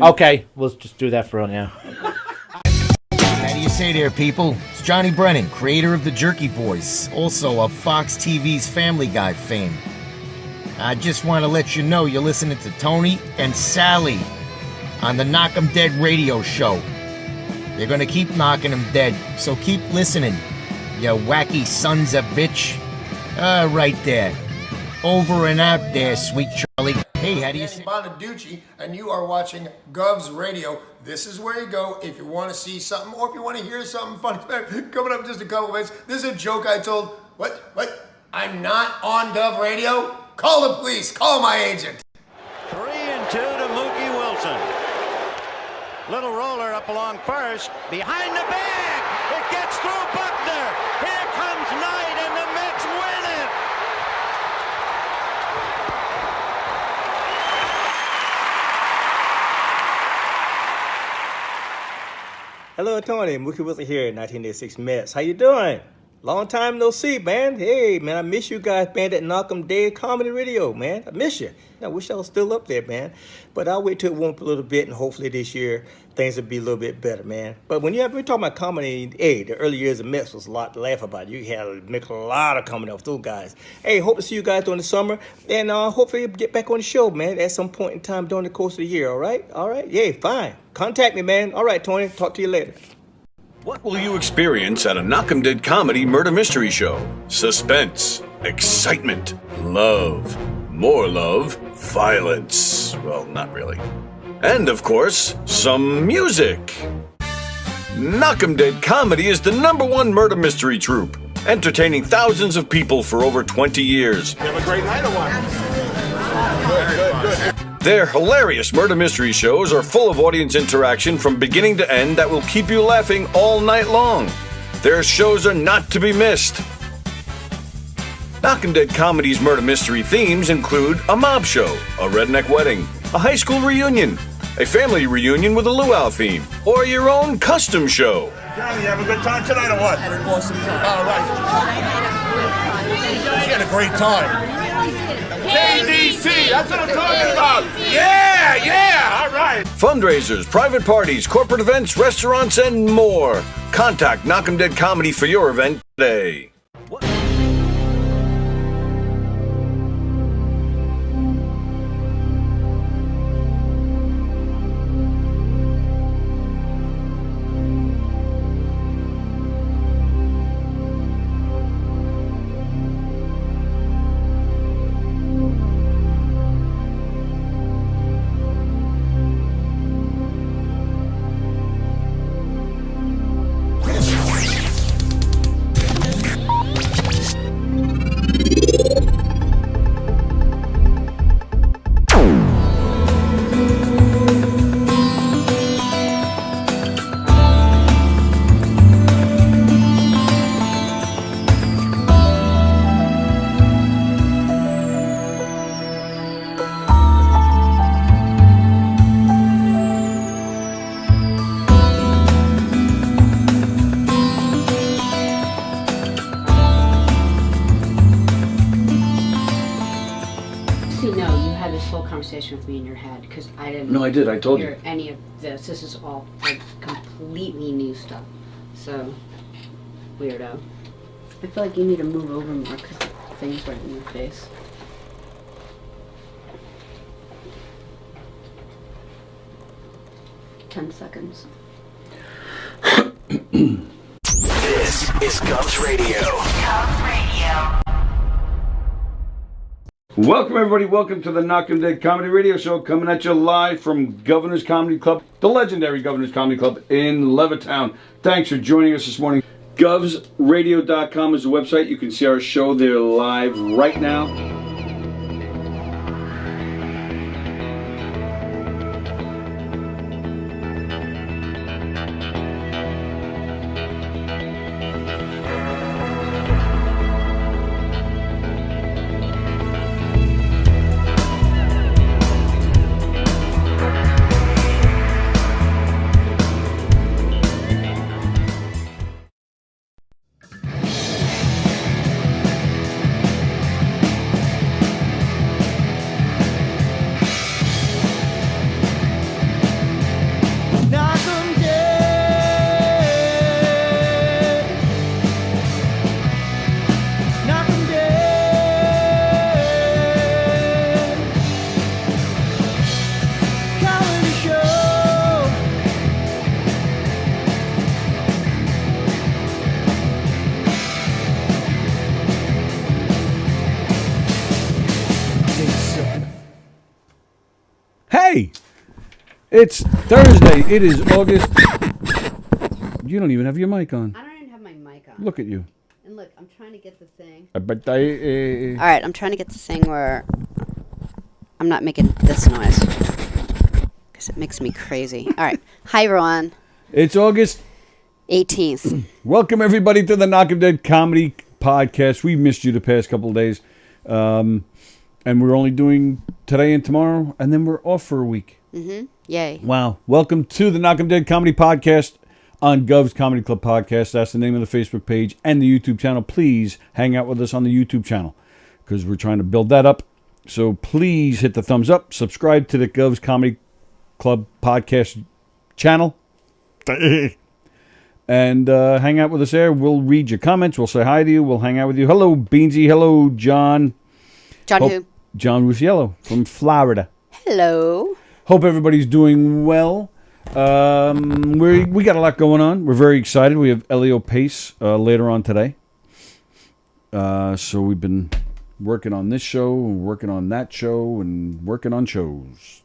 Okay, we'll just do that for now. How do you say there, people? It's Johnny Brennan, creator of the Jerky Boys, also of Fox TV's Family Guy fame. I just want to let you know you're listening to Tony and Sallie on the Knockem Dead radio show. They're gonna keep knocking them dead, so keep listening, you wacky sons of bitch. Right there. Over and out there, sweet Charlie. Hey, how do you say? Bonaducci, and you are watching Gov's Radio. This is where you go if you want to see something or if you want to hear something funny. Coming up in just a couple minutes. This is a joke I told. What? I'm not on Gov Radio? Call the police. Call my agent. 3-2 to Mookie Wilson. Little roller up along first. Behind the bag. It gets through Buckner. Here comes Knight, and the Mets win it. Hello, Tony. Mookie Wilson here, 1986 Mets. How you doing? Long time no see, man. Hey, man, I miss you guys, man, at Knockem Dead Comedy Radio, man. I miss you. I wish I was still up there, man. But I'll wait till it warm up a little bit, and hopefully this year things will be a little bit better, man. But when you're talking about comedy, hey, the early years of Mets was a lot to laugh about. You had to make a lot of comedy with those guys. Hey, hope to see you guys during the summer, and hopefully get back on the show, man, at some point in time during the course of the year, all right? All right? Yeah, fine. Contact me, man. All right, Tony. Talk to you later. What will you experience at a Knockem Dead Comedy Murder Mystery Show? Suspense, excitement, love, more love, violence. Well, not really. And, of course, some music. Knockem Dead Comedy is the #1 murder mystery troupe, entertaining thousands of people for over 20 years. You have a great night or what? Good. Their hilarious murder mystery shows are full of audience interaction from beginning to end that will keep you laughing all night long. Their shows are not to be missed. Knockem Dead Comedy's murder mystery themes include a mob show, a redneck wedding, a high school reunion, a family reunion with a luau theme, or your own custom show. Johnny, you have a good time tonight or what? I had an awesome time. All right. She had a great time. KDC, that's what I'm talking about. Yeah, all right. Fundraisers, private parties, corporate events, restaurants, and more. Contact Knockem Dead Comedy for your event today. With me in your head because I didn't. No, I did. I told hear you. Any of this. This is all like completely new stuff. So weirdo. I feel like you need to move over more because things right in your face. $10 seconds. This is Gov's Radio. Gov's Radio. Welcome, everybody. Welcome to the Knockem Dead Comedy Radio Show, coming at you live from Governor's Comedy Club, the legendary Governor's Comedy Club in Levittown. Thanks for joining us this morning. GovsRadio.com is the website. You can see our show there live right now. It's Thursday. It is August. You don't even have your mic on. I don't even have my mic on. Look at you. And look, I'm trying to get the thing. All right, I'm trying to get the thing where I'm not making this noise because it makes me crazy. All right. Hi, everyone. It's August 18th. Welcome, everybody, to the Knockem Dead Comedy Podcast. We missed you the past couple of days. And we're only doing today and tomorrow, and then we're off for a week. Mm-hmm. Yay. Wow. Welcome to the Knockem Dead Comedy Podcast on Gov's Comedy Club Podcast. That's the name of the Facebook page and the YouTube channel. Please hang out with us on the YouTube channel because we're trying to build that up. So please hit the thumbs up. Subscribe to the Gov's Comedy Club Podcast channel. And hang out with us there. We'll read your comments. We'll say hi to you. We'll hang out with you. Hello, Beansy. Hello, John. John who? John Rusciello from Florida. Hello. Hope everybody's doing well. We got a lot going on. We're very excited. We have Elio Pace later on today. So we've been working on this show, and working on that show, and working on shows.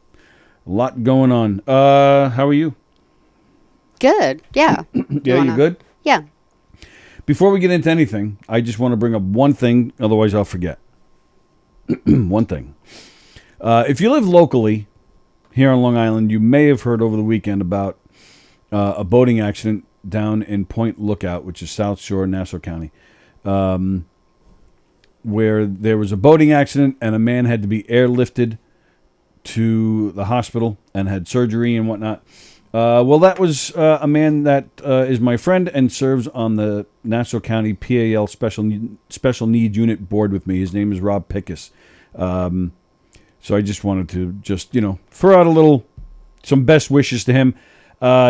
A lot going on. How are you? Good. Yeah. Yeah, you good? Yeah. Before we get into anything, I just want to bring up one thing, otherwise I'll forget. One thing. If you live locally here on Long Island, you may have heard over the weekend about a boating accident down in Point Lookout, which is South Shore, Nassau County, where there was a boating accident and a man had to be airlifted to the hospital and had surgery and whatnot. Well, that was a man that is my friend and serves on the Nassau County PAL Special Needs Unit board with me. His name is Rob Pickus. So I just wanted to throw out some best wishes to him.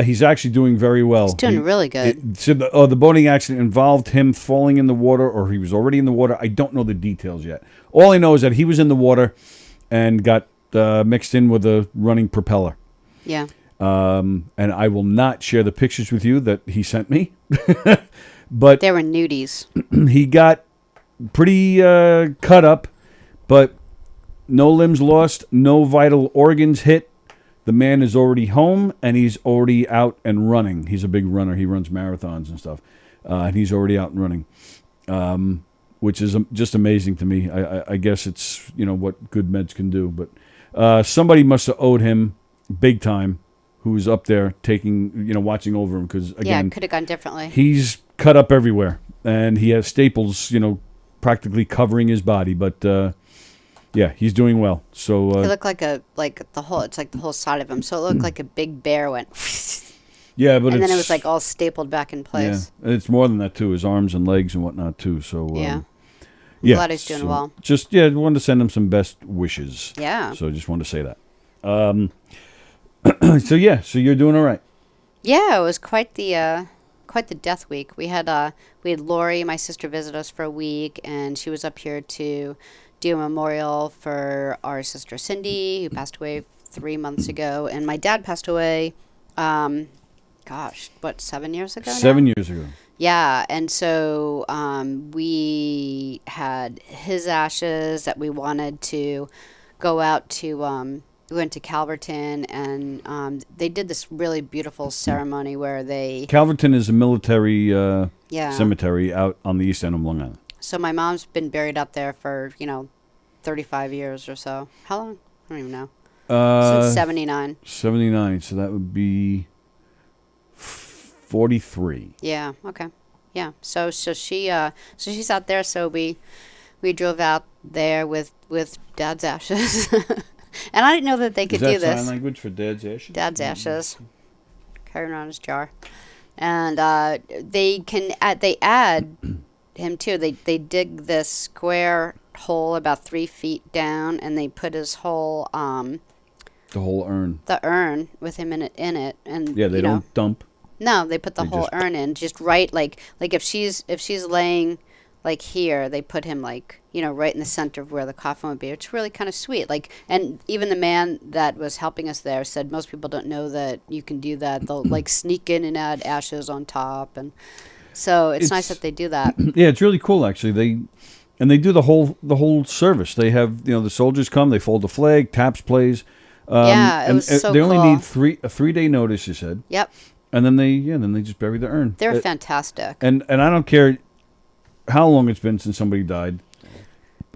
He's actually doing very well. He's doing really good. The boating accident involved him falling in the water, or he was already in the water. I don't know the details yet. All I know is that he was in the water and got mixed in with a running propeller. Yeah. And I will not share the pictures with you that he sent me. But they were nudies. He got pretty cut up, but no limbs lost, no vital organs hit. The man is already home, and he's already out and running. He's a big runner. He runs marathons and stuff. And he's already out and running, which is just amazing to me. I guess it's, what good meds can do. But somebody must have owed him big time, who was up there watching over him. Because, again, it could have gone differently. He's cut up everywhere, and he has staples, practically covering his body. But, yeah, he's doing well. So he looked like the whole side of him. So it looked like a big bear went. Yeah, but then it was like all stapled back in place. Yeah, it's more than that too. His arms and legs and whatnot too. So yeah, glad he's doing well. Just wanted to send him some best wishes. Yeah. So just wanted to say that. So you're doing all right. Yeah, it was quite the death week. We had Lori, my sister, visit us for a week, and she was up here to do a memorial for our sister Cindy, who passed away 3 months ago, and my dad passed away. 7 years ago now? 7 years ago. Yeah, and so we had his ashes that we wanted to go out to. We went to Calverton, and they did this really beautiful ceremony where they. Calverton is a military cemetery out on the east end of Long Island. So my mom's been buried up there for 35 years or so. How long? I don't even know. Since 79. 79, so that would be 43. Yeah. Okay. Yeah. So she's out there. So we drove out there with Dad's ashes, and I didn't know that they could do this. Is that sign language for Dad's ashes? Dad's ashes, carrying around his jar, and they add him too. They dig this square hole about 3 feet down, and they put his whole the whole urn. The urn with him in it, and yeah, they don't dump. No, they put the whole urn in, just right like if she's laying like here, they put him right in the center of where the coffin would be. It's really kind of sweet. And even the man that was helping us there said most people don't know that you can do that. They'll sneak in and add ashes on top, and so it's nice that they do that. Yeah, it's really cool actually. They do the whole service. They have the soldiers come, they fold the flag, taps plays. Yeah, it was so They only cool. need a 3-day notice, you said. Yep. And then they just bury the urn. They're fantastic. And I don't care how long it's been since somebody died.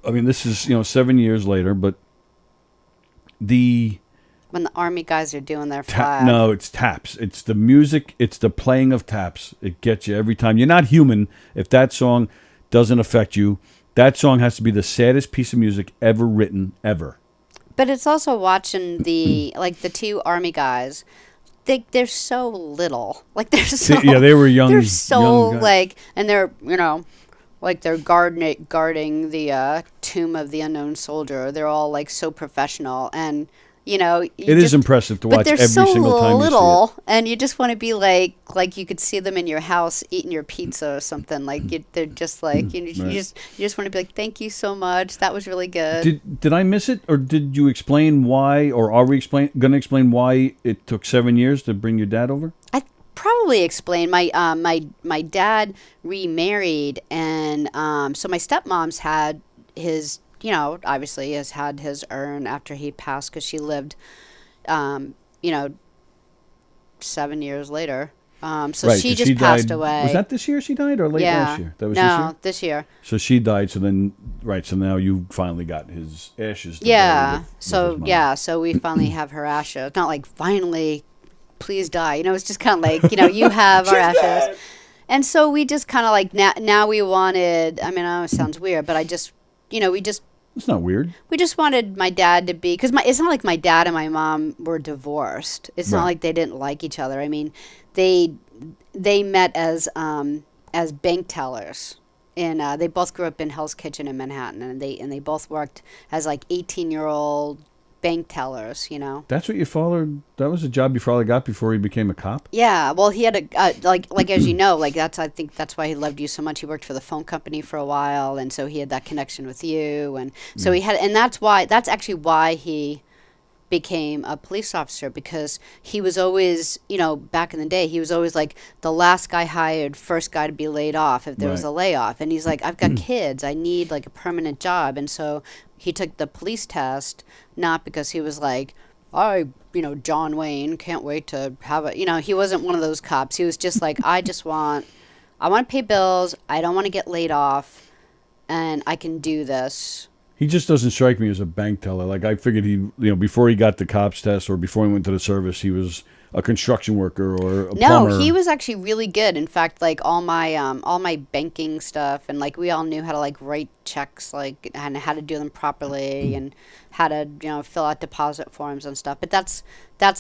I mean, this is 7 years later, but when the army guys are doing their flag. No, it's taps. It's the music. It's the playing of taps. It gets you every time. You're not human if that song doesn't affect you. That song has to be the saddest piece of music ever written, ever. But it's also watching the two army guys. They're so little. Like they're so. They were young. They're so young guys. and they're they're guarding the tomb of the unknown soldier. They're all like so professional and. It is impressive to watch every single time little, you see it. and you just want to be like you could see them in your house eating your pizza or something. They're just like you just want to be like, thank you so much. That was really good. Did I miss it, or did you explain why, or are we going to explain why it took 7 years to bring your dad over? I probably explained my dad remarried, and so my stepmom's had his. Obviously has had his urn after he passed because she lived, 7 years later. So she just passed away. Was that this year she died or late last year? That was this year. So she died. So now you finally got his ashes. Yeah. So we finally have her ashes. Not like finally, please die. It's just kind of like, you have our ashes. Dead. And so we just kind of like now we wanted, I know it sounds weird, but it's not weird. We just wanted my dad to be, because it's not like my dad and my mom were divorced. It's not like they didn't like each other. I mean, they met as bank tellers, and they both grew up in Hell's Kitchen in Manhattan, and they both worked as like 18-year-old bank tellers. That's what that was a job your father got before he became a cop? Yeah, well, he had like as you know, I think that's why he loved you so much. He worked for the phone company for a while, and so he had that connection with you, and so he had, and that's actually why he became a police officer, because he was always, back in the day, he was always like the last guy hired, first guy to be laid off if there was a layoff, and he's like, I've got kids, I need like a permanent job, and so he took the police test, not because he was like, John Wayne, can't wait to have a, he wasn't one of those cops. He was just like, I want to pay bills. I don't want to get laid off, and I can do this. He just doesn't strike me as a bank teller. Like I figured he, before he got the cops test or before he went to the service, he was a construction worker or a plumber. No, he was actually really good. In fact, like all my banking stuff, and like we all knew how to like write checks, like, and how to do them properly, and how to fill out deposit forms and stuff. But that's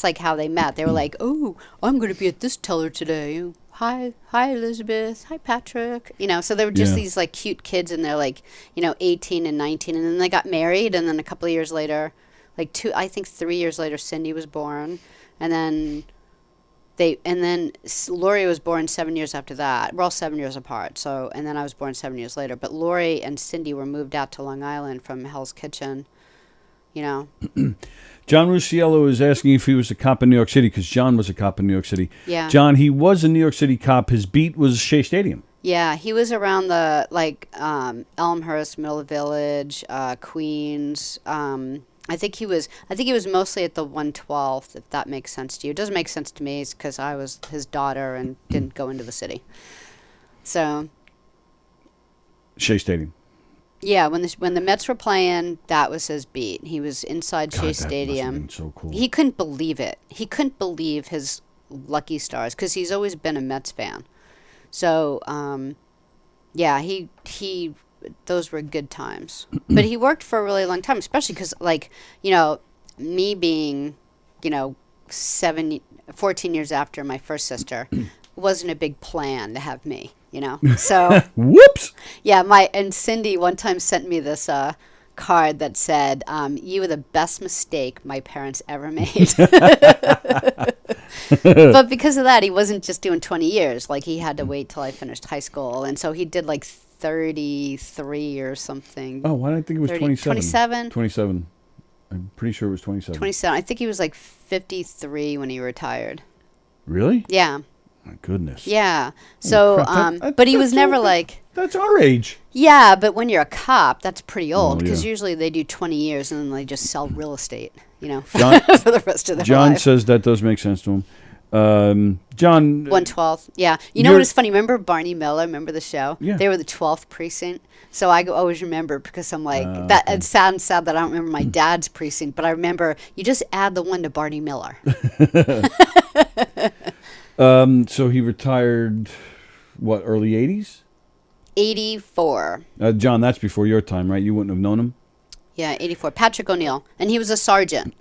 like how they met. They were like, oh, I'm going to be at this teller today. Hi Elizabeth, hi Patrick. So they were just these like cute kids, and they're like 18 and 19, and then they got married, and then a couple of years later, like 3 years later, Cindy was born. And then Lori was born 7 years after that. We're all 7 years apart. So, and then I was born 7 years later. But Lori and Cindy were moved out to Long Island from Hell's Kitchen. John Rusciello is asking if he was a cop in New York City, because John was a cop in New York City. Yeah. John, he was a New York City cop. His beat was Shea Stadium. Yeah, he was around the Elmhurst, Middle Village, Queens. I think he was mostly at the 112th, if that makes sense to you. It doesn't make sense to me because I was his daughter and didn't go into the city. So. Shea Stadium. Yeah, when the Mets were playing, that was his beat. He was inside Shea Stadium. That must have been so cool. He couldn't believe it. He couldn't believe his lucky stars because he's always been a Mets fan. So, he those were good times. But he worked for a really long time, especially because, me being, 14 years after my first sister, wasn't a big plan to have me, So, whoops. Yeah, and Cindy one time sent me this card that said, you were the best mistake my parents ever made. But because of that, he wasn't just doing 20 years. Like, he had to wait till I finished high school. And so he did, 33 or something. Oh, why did I think it was 27? 27? 27. I'm pretty sure it was 27. 27. I think he was 53 when he retired. Really? Yeah. My goodness. Yeah. So, but he was never That's our age. Yeah, but when you're a cop, that's pretty old because usually they do 20 years and then they just sell real estate. you know, John, for the rest of their John life. says that does make sense to him. John. 112th. Yeah. You know what is funny? Remember Barney Miller? Remember the show? Yeah. They were the 12th precinct. So I always remember because I'm like, that. It sounds sad that I don't remember my dad's precinct, but I remember you just add the one to Barney Miller. So he retired, what, early 80s? 84. John, that's before your time, right? You wouldn't have known him? Yeah, 84. Patrick O'Neill. And he was a sergeant.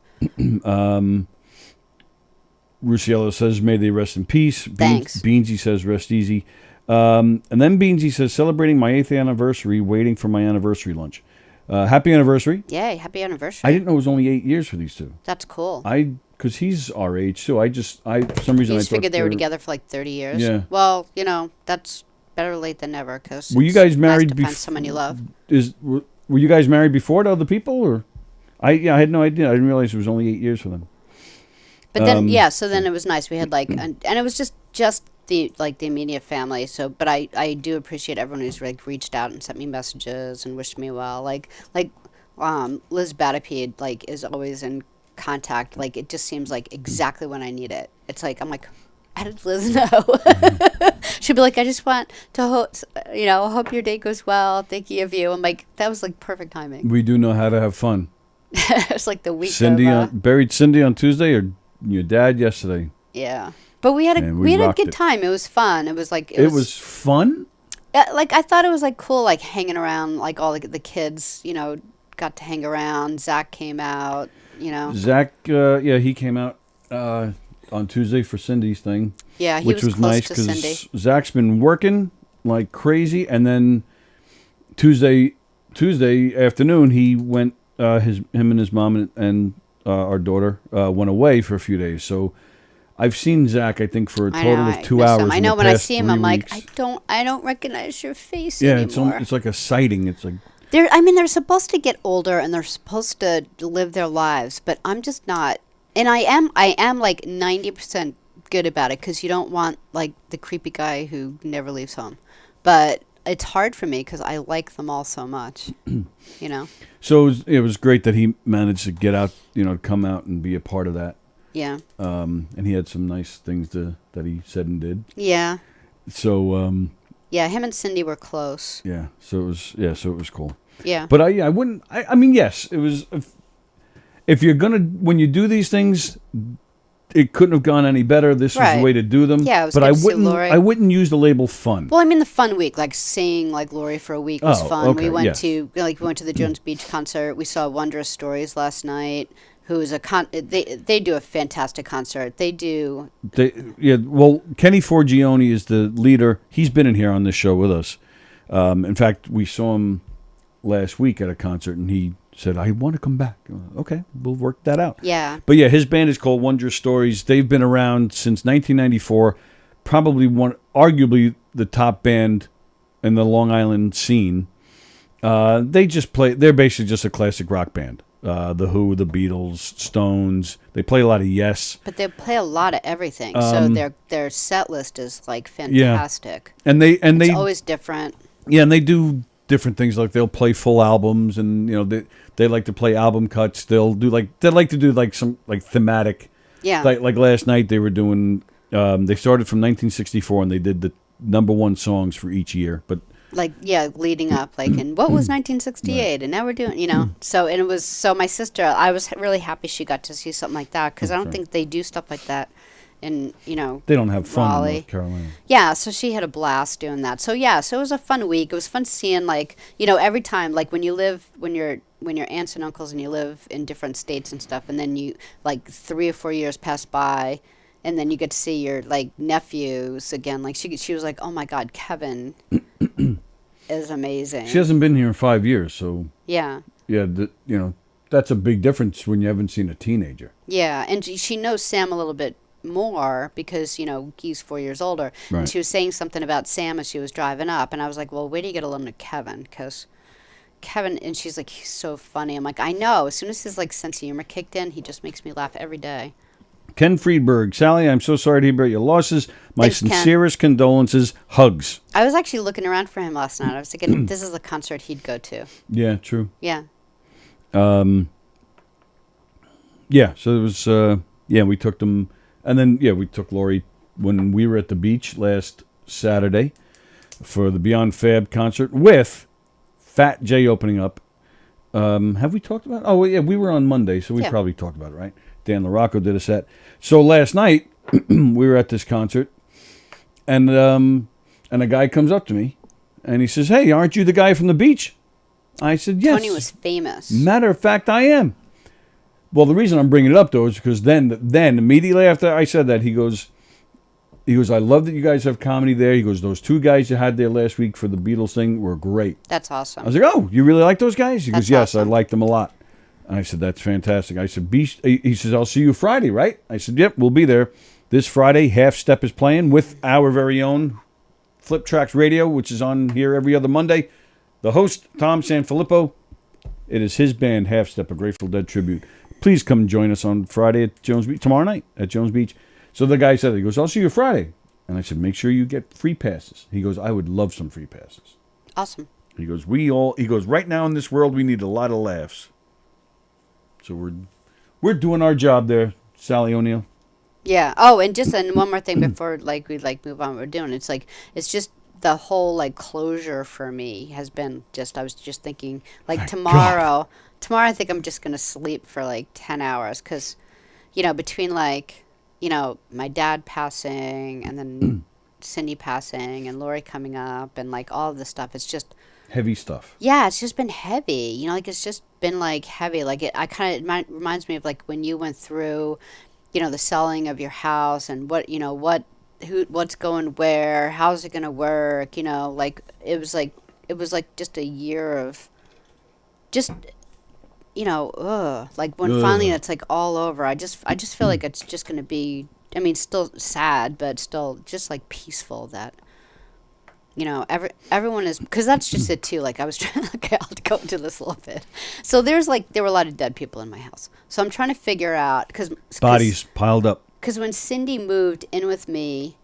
Rusiello says, may they rest in peace. Thanks. Beansy says, rest easy. And then Beansy says, celebrating my 8th anniversary, waiting for my anniversary lunch. Happy anniversary. Yay, happy anniversary. I didn't know it was only 8 years for these two. That's cool. Because he's our age, too. For some reason, You I just figured they were together for like 30 years. Yeah. Well, you know, that's better late than never. Cause were you guys married nice to find someone you love. Were you guys married before to other people? Or I had no idea. I didn't realize it was only 8 years for them. But then, so then it was nice. We had like, and it was just the immediate family. So, but I do appreciate everyone who's like reached out and sent me messages and wished me well. Like Liz Batapede like is always in contact. Like it just seems like exactly when I need it. It's like I'm like, how did Liz know? She'd be like, I just want to hope your day goes well. Thinking of you. I'm like, that was like perfect timing. We do know how to have fun. It's like the week. Buried Cindy on Tuesday, or your dad yesterday. Yeah, but we had a good time. It was fun. It was like it was fun. Like I thought it was like cool, like hanging around, like all the kids, you know, got to hang around. Zach came out, you know. Zach, he came out on Tuesday for Cindy's thing. Yeah, he which was close nice to Cindy. Zach's been working like crazy, and then Tuesday afternoon he went. Him and his mom and our daughter went away for a few days. So I've seen Zach, I think, for a total of 2 hours. I know when I see him, I'm weeks. like, I don't recognize your face anymore. It's like a sighting. It's like they're supposed to get older and they're supposed to live their lives, but I'm just not. And I am like 90% good about it because you don't want like the creepy guy who never leaves home. But it's hard for me because I like them all so much, you know. So it was great that he managed to get out, you know, come out and be a part of that. Yeah. And he had some nice things that he said and did. Yeah. So. Yeah, him and Cindy were close. Yeah. So it was cool. Yeah. But I wouldn't. I mean, yes, it was. If you're when you do these things, it couldn't have gone any better. This was the way to do them. Yeah, it was but good I to see wouldn't. Lori. I wouldn't use the label fun. Well, I mean the fun week, like seeing like Lori for a week was fun. Okay, we went yes. to the Jones Beach concert. We saw Wondrous Stories last night. Who's they do a fantastic concert. Well, Kenny Forgione is the leader. He's been in here on this show with us. In fact, we saw him last week at a concert, and he said, I want to come back. Okay, we'll work that out. Yeah. But yeah, his band is called Wondrous Stories. They've been around since 1994, probably arguably the top band in the Long Island scene. They're basically just a classic rock band. The Who, the Beatles, Stones. They play a lot of Yes. But they play a lot of everything. So their set list is like fantastic. Yeah. And it's always different. Yeah, and they do different things, like they'll play full albums, and you know they like to play album cuts. They like to do some like thematic. Yeah. Like last night they were doing. They started from 1964 and they did the #1 songs for each year, but. Leading up, and what was 1968, right. And now we're doing, so my sister, I was really happy she got to see something like that, because I don't think they do stuff like that in, They don't have fun Raleigh. in North Carolina. Yeah, so she had a blast doing that. So it was a fun week. It was fun seeing, every time, when your aunts and uncles and you live in different states and stuff, and then you, 3 or 4 years pass by, and then you get to see your nephews again. She was like, oh my God, Kevin is amazing. She hasn't been here in 5 years, so yeah, that's a big difference when you haven't seen a teenager. Yeah, and she knows Sam a little bit more because he's 4 years older. Right. And she was saying something about Sam as she was driving up, and I was like, well, wait till you get a little to Kevin, because Kevin, and she's like, he's so funny. I'm like, I know. As soon as his sense of humor kicked in, he just makes me laugh every day. Ken Friedberg, Sallie, I'm so sorry to hear about your losses. My sincerest condolences. Hugs. I was actually looking around for him last night. I was thinking, this is the concert he'd go to. Yeah, true. Yeah. Yeah, so it was, we took them, and then, we took Lori when we were at the beach last Saturday for the Beyond Fab concert with Fat J opening up. Have we talked about it? Oh, yeah, we were on Monday, so we probably talked about it, right? Dan LaRocco did a set. So last night, we were at this concert, and a guy comes up to me, and he says, "Hey, aren't you the guy from the beach?" I said, "Yes." Tony was famous. Matter of fact, I am. Well, the reason I'm bringing it up, though, is because then immediately after I said that, he goes, "I love that you guys have comedy there." He goes, "Those two guys you had there last week for the Beatles thing were great." That's awesome. I was like, "Oh, you really like those guys?" He That's goes, "Yes, awesome. I like them a lot." And I said, "That's fantastic." I said, he says, "I'll see you Friday, right?" I said, "Yep, we'll be there. This Friday, Half Step is playing with our very own Flip Tracks Radio, which is on here every other Monday. The host, Tom Sanfilippo, it is his band, Half Step, a Grateful Dead tribute. Please come join us on Friday at Jones Beach, tomorrow night at Jones Beach." So the guy said, he goes, "I'll see you Friday." And I said, "Make sure you get free passes." He goes, "I would love some free passes." Awesome. He goes, "Right now in this world, we need a lot of laughs." So we're doing our job there, Sallie O'Neill. Yeah. Oh, and one more thing before we move on. What we're doing. It's just the whole closure for me has been just. I was just thinking tomorrow. Tomorrow, I think I'm just gonna sleep for 10 hours because, between my dad passing and then Cindy passing and Lori coming up and all of this stuff. It's just heavy stuff. Yeah, it's just been heavy. It's just been heavy. It reminds me of when you went through, the selling of your house and what's going where, how's it gonna work. It was just a year of just. When finally it's all over, I just feel like it's just going to be, still sad, but still just peaceful that, everyone is, because that's just it too. I was trying, I'll go into this a little bit. So there were a lot of dead people in my house. So I'm trying to figure out, because bodies piled up. Because when Cindy moved in with me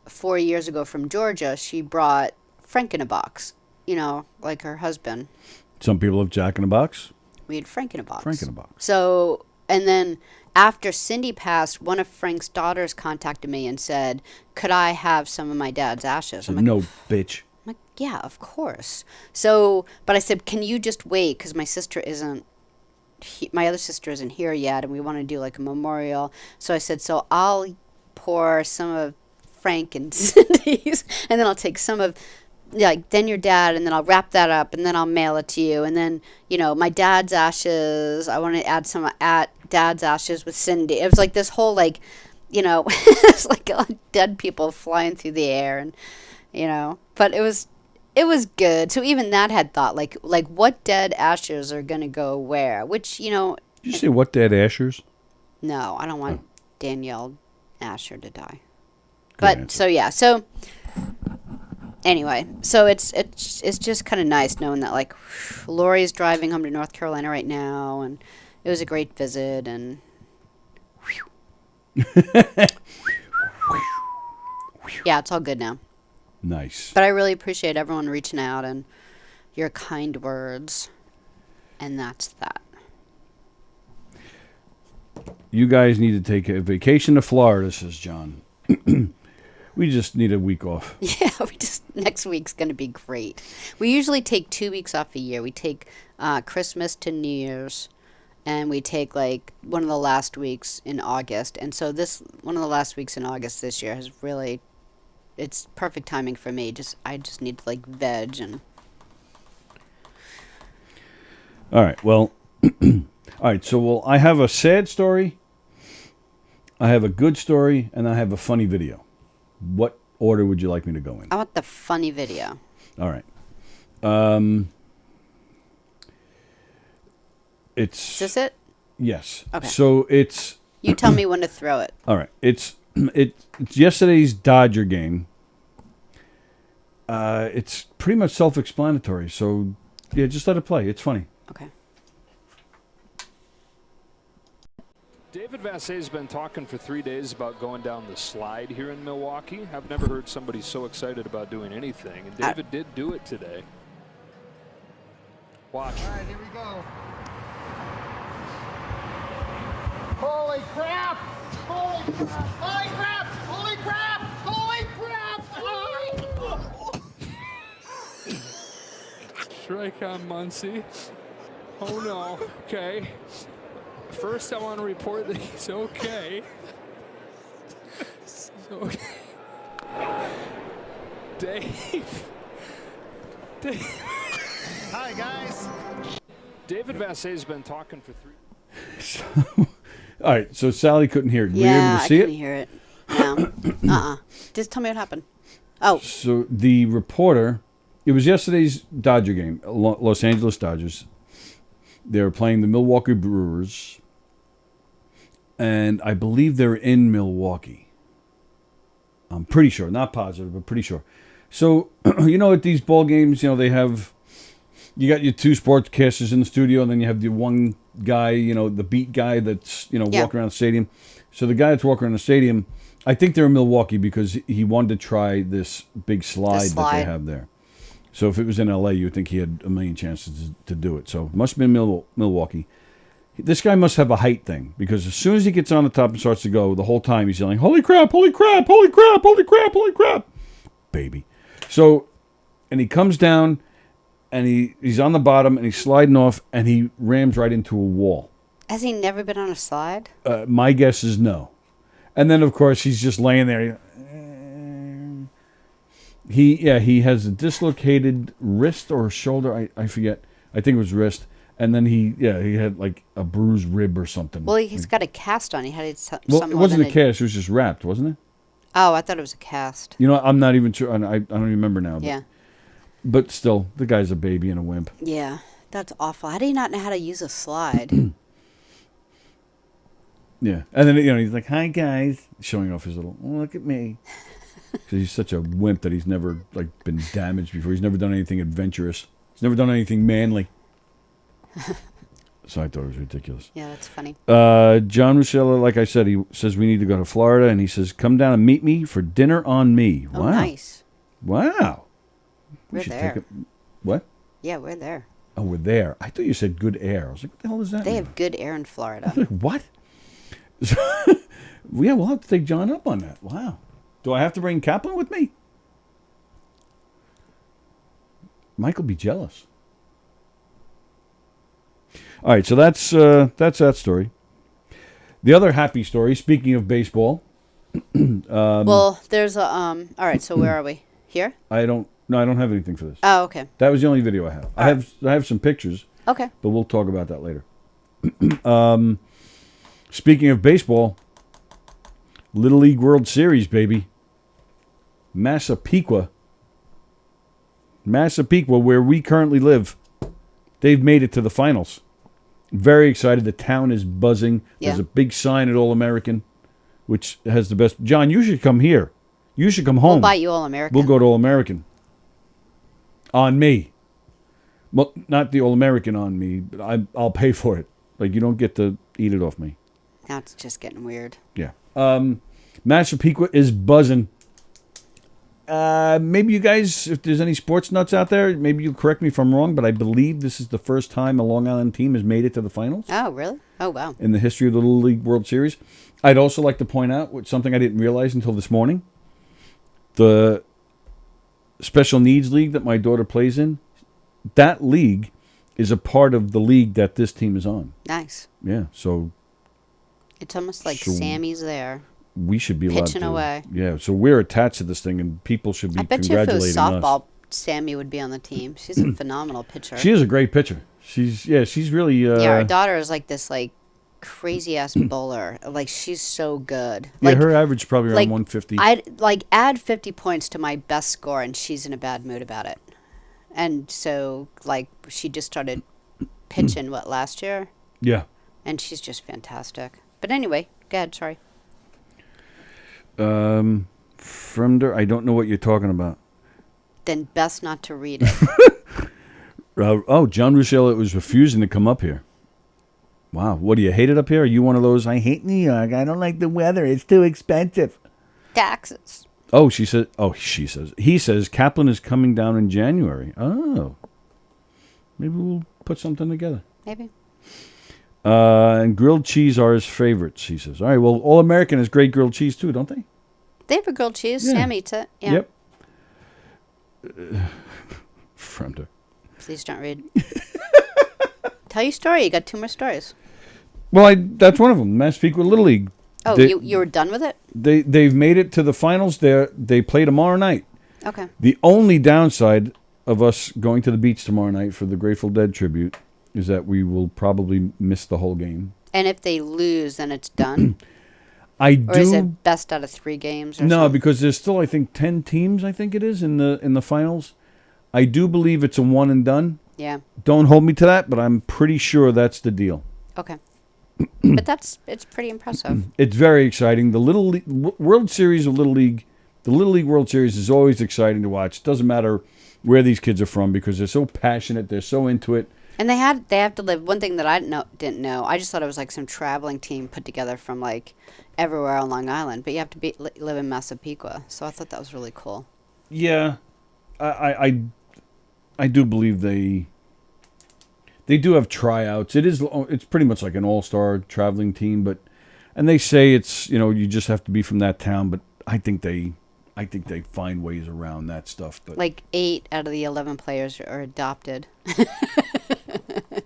4 years ago from Georgia, she brought Frank in a box, like her husband. Some people have Jack in a Box. We had Frank in a box. Frank in a box. So, and then after Cindy passed, one of Frank's daughters contacted me and said, "Could I have some of my dad's ashes?" I'm like, "No, bitch." I'm like, "Yeah, of course." So, but I said, "Can you just wait? Because my sister isn't, my other sister isn't here yet, and we want to do a memorial." So I said, "So I'll pour some of Frank and Cindy's, and then I'll take some of." Then your dad, and then I'll wrap that up, and then I'll mail it to you. And then, my dad's ashes, I want to add some at dad's ashes with Cindy. It was this whole, it's dead people flying through the air, and, but it was good. So even that had thought, what dead ashes are going to go where, which, Did you say what dead ashes? No, I don't want Danielle Asher to die. But, so, yeah, so... Anyway, so it's just kind of nice knowing that Lori's driving home to North Carolina right now, and it was a great visit, and yeah, it's all good now. Nice. But I really appreciate everyone reaching out and your kind words, and that's that. You guys need to take a vacation to Florida, says John. We just need a week off. Yeah, next week's going to be great. We usually take 2 weeks off a year. We take Christmas to New Year's, and we take one of the last weeks in August. And so one of the last weeks in August this year has really, it's perfect timing for me. I just need to veg and. All right. Well, all right. So I have a sad story, I have a good story, and I have a funny video. What order would you like me to go in? I want the funny video. All right. Is this it? Yes. Okay. So it's... You tell me when to throw it. All right. It's yesterday's Dodger game. It's pretty much self-explanatory. So, yeah, just let it play. It's funny. Okay. David Vassay's been talking for 3 days about going down the slide here in Milwaukee. I've never heard somebody so excited about doing anything, and David did do it today. Watch. All right, here we go. Holy crap! Holy crap! Holy crap! Holy crap! Holy crap! Strike on Muncie. Oh no. Okay. First, I want to report that he's okay. So, Dave. Hi, guys. David Vassay's been talking for 3. All right, so Sallie couldn't hear it. Were you Yeah, able to I see couldn't it? hear it. No. Just tell me what happened. Oh, So the reporter, it was yesterday's Dodger game, Los Angeles Dodgers. They were playing the Milwaukee Brewers, and I believe they're in Milwaukee. I'm pretty sure, not positive, but pretty sure. So, at these ball games, they have, you got your 2 sportscasters in the studio, and then you have the one guy, the beat guy that's, walking around the stadium. So the guy that's walking around the stadium, I think they're in Milwaukee because he wanted to try this big slide that they have there. So if it was in LA, you would think he had a million chances to do it. So it must have been Milwaukee. This guy must have a height thing because as soon as he gets on the top and starts to go, the whole time he's yelling, "Holy crap, holy crap, holy crap, holy crap, holy crap." Baby. So, and he comes down and he's on the bottom and he's sliding off and he rams right into a wall. has he never been on a slide? My guess is no. And then, of course, he's just laying there. He has a dislocated wrist or shoulder. I forget. I think it was wrist. And then he had like a bruised rib or something. Well, he's got a cast on. He had it. Well, it wasn't a cast. It was just wrapped, wasn't it? Oh, I thought it was a cast. I'm not even sure. I don't remember now. Yeah. But still, the guy's a baby and a wimp. Yeah, that's awful. How do you not know how to use a slide? Yeah. And then, he's like, "Hi, guys," showing off his little, "Oh, look at me." Because he's such a wimp that he's never been damaged before. He's never done anything adventurous. He's never done anything manly. So I thought it was ridiculous. Yeah, that's funny. John Ruscella, like I said, he says we need to go to Florida, and he says, "Come down and meet me for dinner on me." Oh, wow. nice. Wow. We're there. What? Yeah, we're there. Oh, we're there. I thought you said good air. I was like, what the hell is that? They have good air in Florida. Like, what? Yeah, we'll have to take John up on that. Wow. Do I have to bring Kaplan with me? Mike will be jealous. All right, so that's that story. The other happy story, speaking of baseball. Well, there's a all right, so where are we? Here? I don't have anything for this. Oh, okay. That was the only video I have. I have some pictures. Okay. But we'll talk about that later. Speaking of baseball, Little League World Series, baby. Massapequa, where we currently live, they've made it to the finals. Very excited. The town is buzzing. Yeah. There's a big sign at All American, which has the best. John, you should come here. You should come home. We'll buy you All American. We'll go to All American. On me. Well, not the All American on me, but I'll pay for it. Like, you don't get to eat it off me. Now it's just getting weird. Yeah. Massapequa is buzzing. Maybe you guys, if there's any sports nuts out there, maybe you'll correct me if I'm wrong, but I believe this is the first time a Long Island team has made it to the finals. Oh, really? Oh, wow. In the history of the Little League World Series. I'd also like to point out something I didn't realize until this morning. The special needs league that my daughter plays in, that league is a part of the league that this team is on. Nice. Yeah, so It's almost like Sammy's there. We should be allowed pitching to. Away. Yeah, so we're attached to this thing, and people should be congratulating us. I bet you if it was softball, Sammy would be on the team. She's a phenomenal pitcher. She is a great pitcher. She's really. Yeah, our daughter is like this crazy ass bowler. Like, she's so good. Yeah, her average is probably around 150. I'd add 50 points to my best score, and she's in a bad mood about it. And so, she just started pitching last year. Yeah. And she's just fantastic. But anyway, go ahead. Sorry. Fremder, I don't know what you're talking about. Then best not to read it. John Ruscella was refusing to come up here. Wow, what do you hate it up here? Are you one of those? I hate New York. I don't like the weather. It's too expensive. Taxes. Oh, she says. Oh, she says. He says Kaplan is coming down in January. Oh, maybe we'll put something together. Maybe. And grilled cheese are his favorites, he says. All right, well, All American has great grilled cheese too, don't they? They have a grilled cheese. Yeah. Sam eats it. Yeah. Yep. Fremder. Please don't read. Tell your story. You got 2 more stories. Well, that's one of them. Massapequa Little League. Oh, you were done with it? They've made it to the finals. They play tomorrow night. Okay. The only downside of us going to the beach tomorrow night for the Grateful Dead tribute is that we will probably miss the whole game. And if they lose, then it's done? Or is it best out of 3 games? Or no, something? because there's still, I think, 10 teams, I think it is, in the finals. I do believe it's a one and done. Yeah. Don't hold me to that, but I'm pretty sure that's the deal. Okay. But it's pretty impressive. It's very exciting. The World Series of Little League, the Little League World Series is always exciting to watch. It doesn't matter where these kids are from because they're so passionate, they're so into it. And they have to live. One thing that I didn't know, I just thought it was like some traveling team put together from like everywhere on Long Island. But you have to live in Massapequa, so I thought that was really cool. Yeah, I do believe they do have tryouts. It's pretty much like an all-star traveling team, and they say it's you just have to be from that town. But I think they find ways around that stuff. But like 8 out of the 11 players are adopted.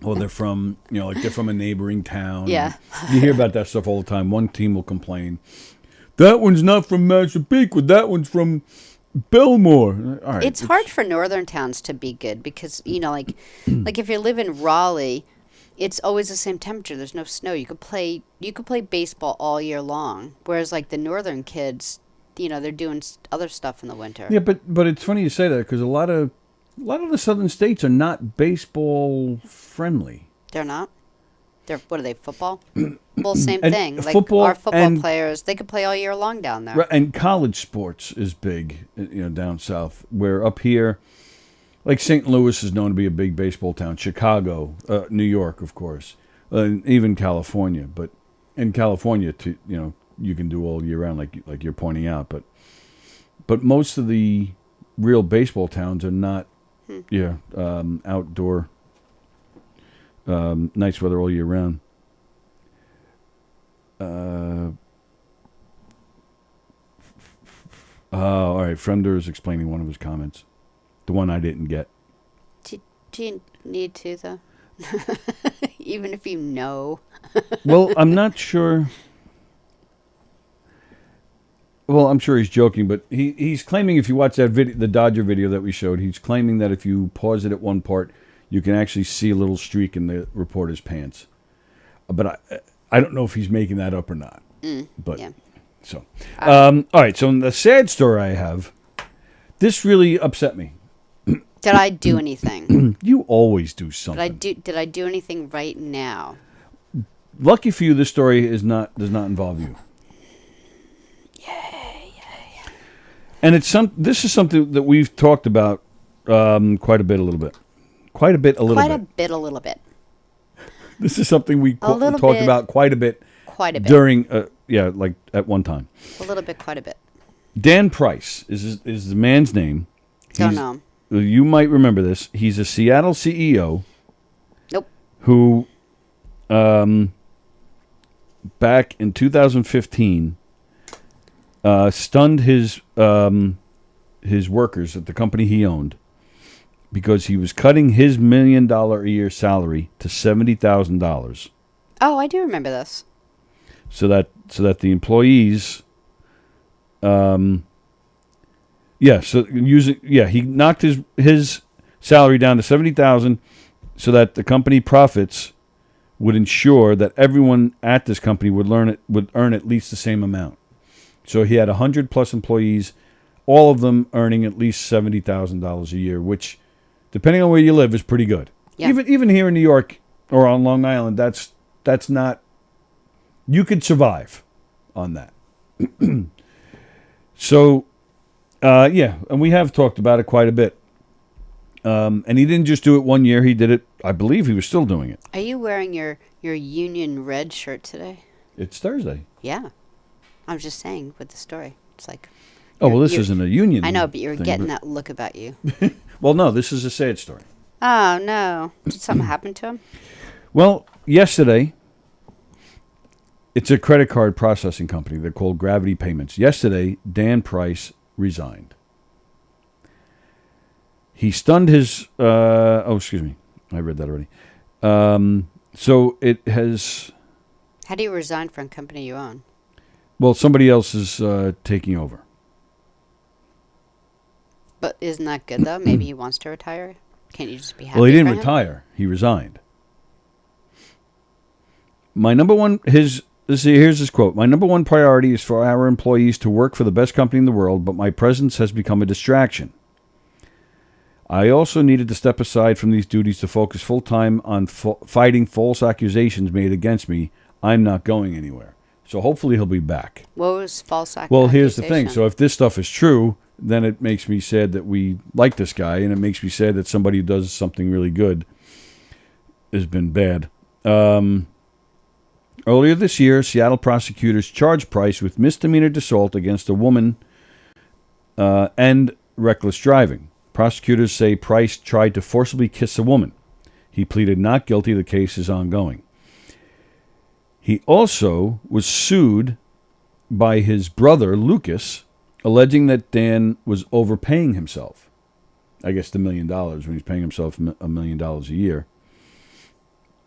Well, they're from they're from a neighboring town. Yeah, you hear about that stuff all the time. One team will complain, that one's not from Massapequa. That one's from Belmore. All right, it's hard for northern towns to be good because like if you live in Raleigh, it's always the same temperature. There's no snow. You could play baseball all year long. Whereas like the northern kids, they're doing other stuff in the winter. Yeah, but it's funny you say that because a lot of the southern states are not baseball friendly. They're not. What are they? Football? Well, same thing. Like football our football players, they could play all year long down there. Right, and college sports is big, down south. Where up here, like St. Louis is known to be a big baseball town. Chicago, New York, of course, even California. But in California, you can do all year round, like you're pointing out. But most of the real baseball towns are not, outdoor. Nice weather all year round. All right. Fremder is explaining one of his comments, the one I didn't get. Do you need to though? Even if you know. Well, I'm not sure. Well, I'm sure he's joking, but he's claiming if you watch that video, the Dodger video that we showed, he's claiming that if you pause it at one part, you can actually see a little streak in the reporter's pants. But I don't know if he's making that up or not. But yeah. So, all right. So the sad story I have, this really upset me. Did I do anything? You always do something. Did I do anything right now? Lucky for you, this story does not involve you. Yay. And this is something that we've talked about quite a little bit. This is something we talked about quite a bit. Quite a bit. During, like at one time. A little bit, quite a bit. Dan Price is the man's name. Don't know. You might remember this. He's a Seattle CEO. Nope. Who, back in 2015, stunned his workers at the company he owned because he was cutting his $1 million a year salary to $70,000. Oh, I do remember this. So that the employees, he knocked his salary down to $70,000, so that the company profits would ensure that everyone at this company would earn at least the same amount. So he had 100 plus employees, all of them earning at least $70,000 a year, which, depending on where you live, is pretty good. Yeah. Even here in New York or on Long Island, that's not. You could survive on that. So, and we have talked about it quite a bit. And he didn't just do it one year. He did it, I believe he was still doing it. Are you wearing your Union red shirt today? It's Thursday. Yeah. I was just saying with the story. It's like... Oh, well, this isn't a union. I know, but you're getting that look about you. Well, no, this is a sad story. Oh, no. Did something happen to him? Well, yesterday, It's a credit card processing company. They're called Gravity Payments. Yesterday, Dan Price resigned. He stunned his... excuse me. I read that already. So it has... How do you resign from a company you own? Well, somebody else is taking over. But isn't that good, though? Maybe he wants to retire? Can't you just be happy? Well, he didn't for him? retire. He resigned. My number one... Here's his quote. My number one priority is for our employees to work for the best company in the world, but my presence has become a distraction. I also needed to step aside from these duties to focus full-time on fighting false accusations made against me. I'm not going anywhere. So hopefully he'll be back. What was false accusation? Well, here's the thing. So if this stuff is true, then it makes me sad that we like this guy, and it makes me sad that somebody who does something really good has been bad. Earlier this year, Seattle prosecutors charged Price with misdemeanor assault against a woman and reckless driving. Prosecutors say Price tried to forcibly kiss a woman. He pleaded not guilty. The case is ongoing. He also was sued by his brother, Lucas, alleging that Dan was overpaying himself. I guess the $1 million when he's paying himself $1 million a year.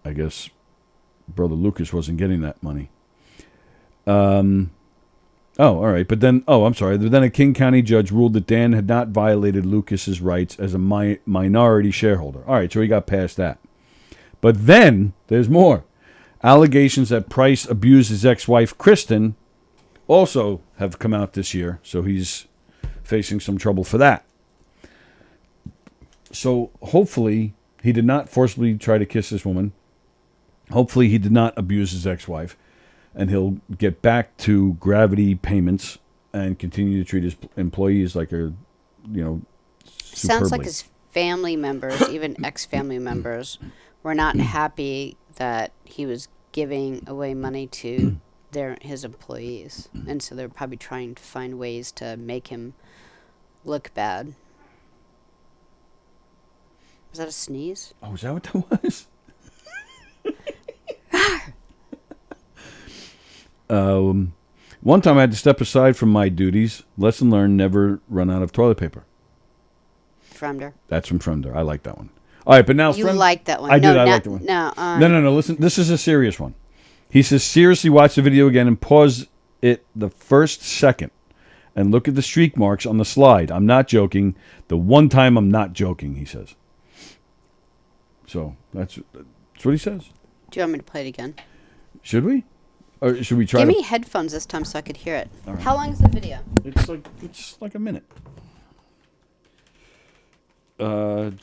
I guess Brother Lucas wasn't getting that money. All right. But then, I'm sorry. Then a King County judge ruled that Dan had not violated Lucas's rights as a minority shareholder. All right, so he got past that. But then there's more. Allegations that Price abused his ex-wife, Kristen, also have come out this year. So he's facing some trouble for that. So hopefully he did not forcibly try to kiss this woman. Hopefully he did not abuse his ex-wife, and he'll get back to Gravity Payments and continue to treat his employees like a, superbly. Sounds like his family members, even ex-family members, were not happy that he was giving away money to his employees, and so they're probably trying to find ways to make him look bad. Was that a sneeze? Oh, is that what that was? One time I had to step aside from my duties. Lesson learned, never run out of toilet paper. Fremder. That's from Fremder. I like that one. All right, but now... You like that one. I did. I like that one. No. Listen, this is a serious one. He says, seriously watch the video again and pause it the first second and look at the streak marks on the slide. I'm not joking. The one time I'm not joking, he says. So, that's what he says. Do you want me to play it again? Should we? Or should we try Give me headphones this time so I could hear it. Right. How long is the video? It's like a minute. John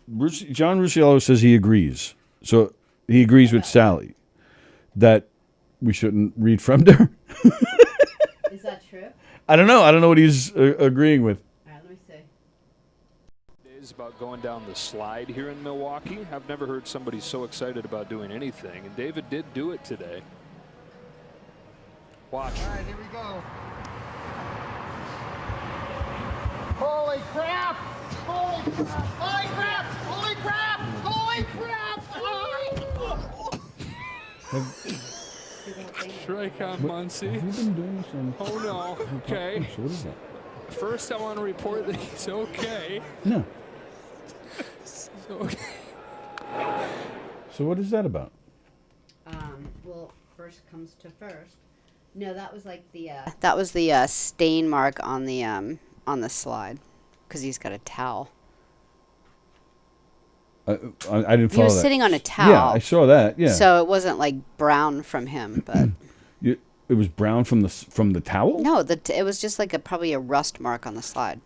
Rusciello says he agrees. So he agrees with Sallie that we shouldn't read Fremder. Is that true? I don't know. I don't know what he's agreeing with. All right, let me see. Days about going down the slide here in Milwaukee. I've never heard somebody so excited about doing anything, and David did do it today. Watch. All right, here we go. Holy crap! Holy crap! Holy crap! Holy crap! Holy crap! Strike on Muncie. Have you been doing some... Oh, no. Okay. So what is that? First, I want to report that he's okay. No. So what is that about? Well, first comes to first. No, that was like the stain mark on the slide, because he's got a towel. I didn't follow that. He was sitting on a towel. Yeah, I saw that. Yeah. So it wasn't like brown from him, but It was brown from the towel. no, it was just like probably a rust mark on the slide.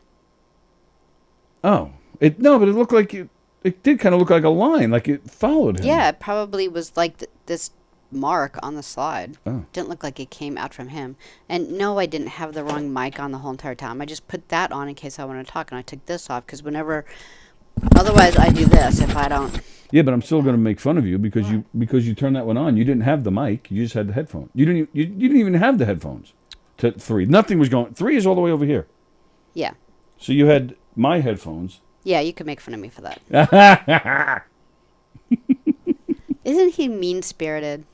Oh, but it looked like it did kind of look like a line, like it followed him. Yeah, it probably was like this mark on the slide. Oh. Didn't look like it came out from him. And no, I didn't have the wrong mic on the whole entire time. I just put that on in case I want to talk, and I took this off because otherwise I do this if I don't. Yeah, but I'm still going to make fun of you because you turned that one on. You didn't have the mic. You just had the headphones. You didn't even have the headphones. To 3, nothing was going. 3 is all the way over here. Yeah. So you had my headphones. Yeah, you could make fun of me for that. Isn't he mean-spirited?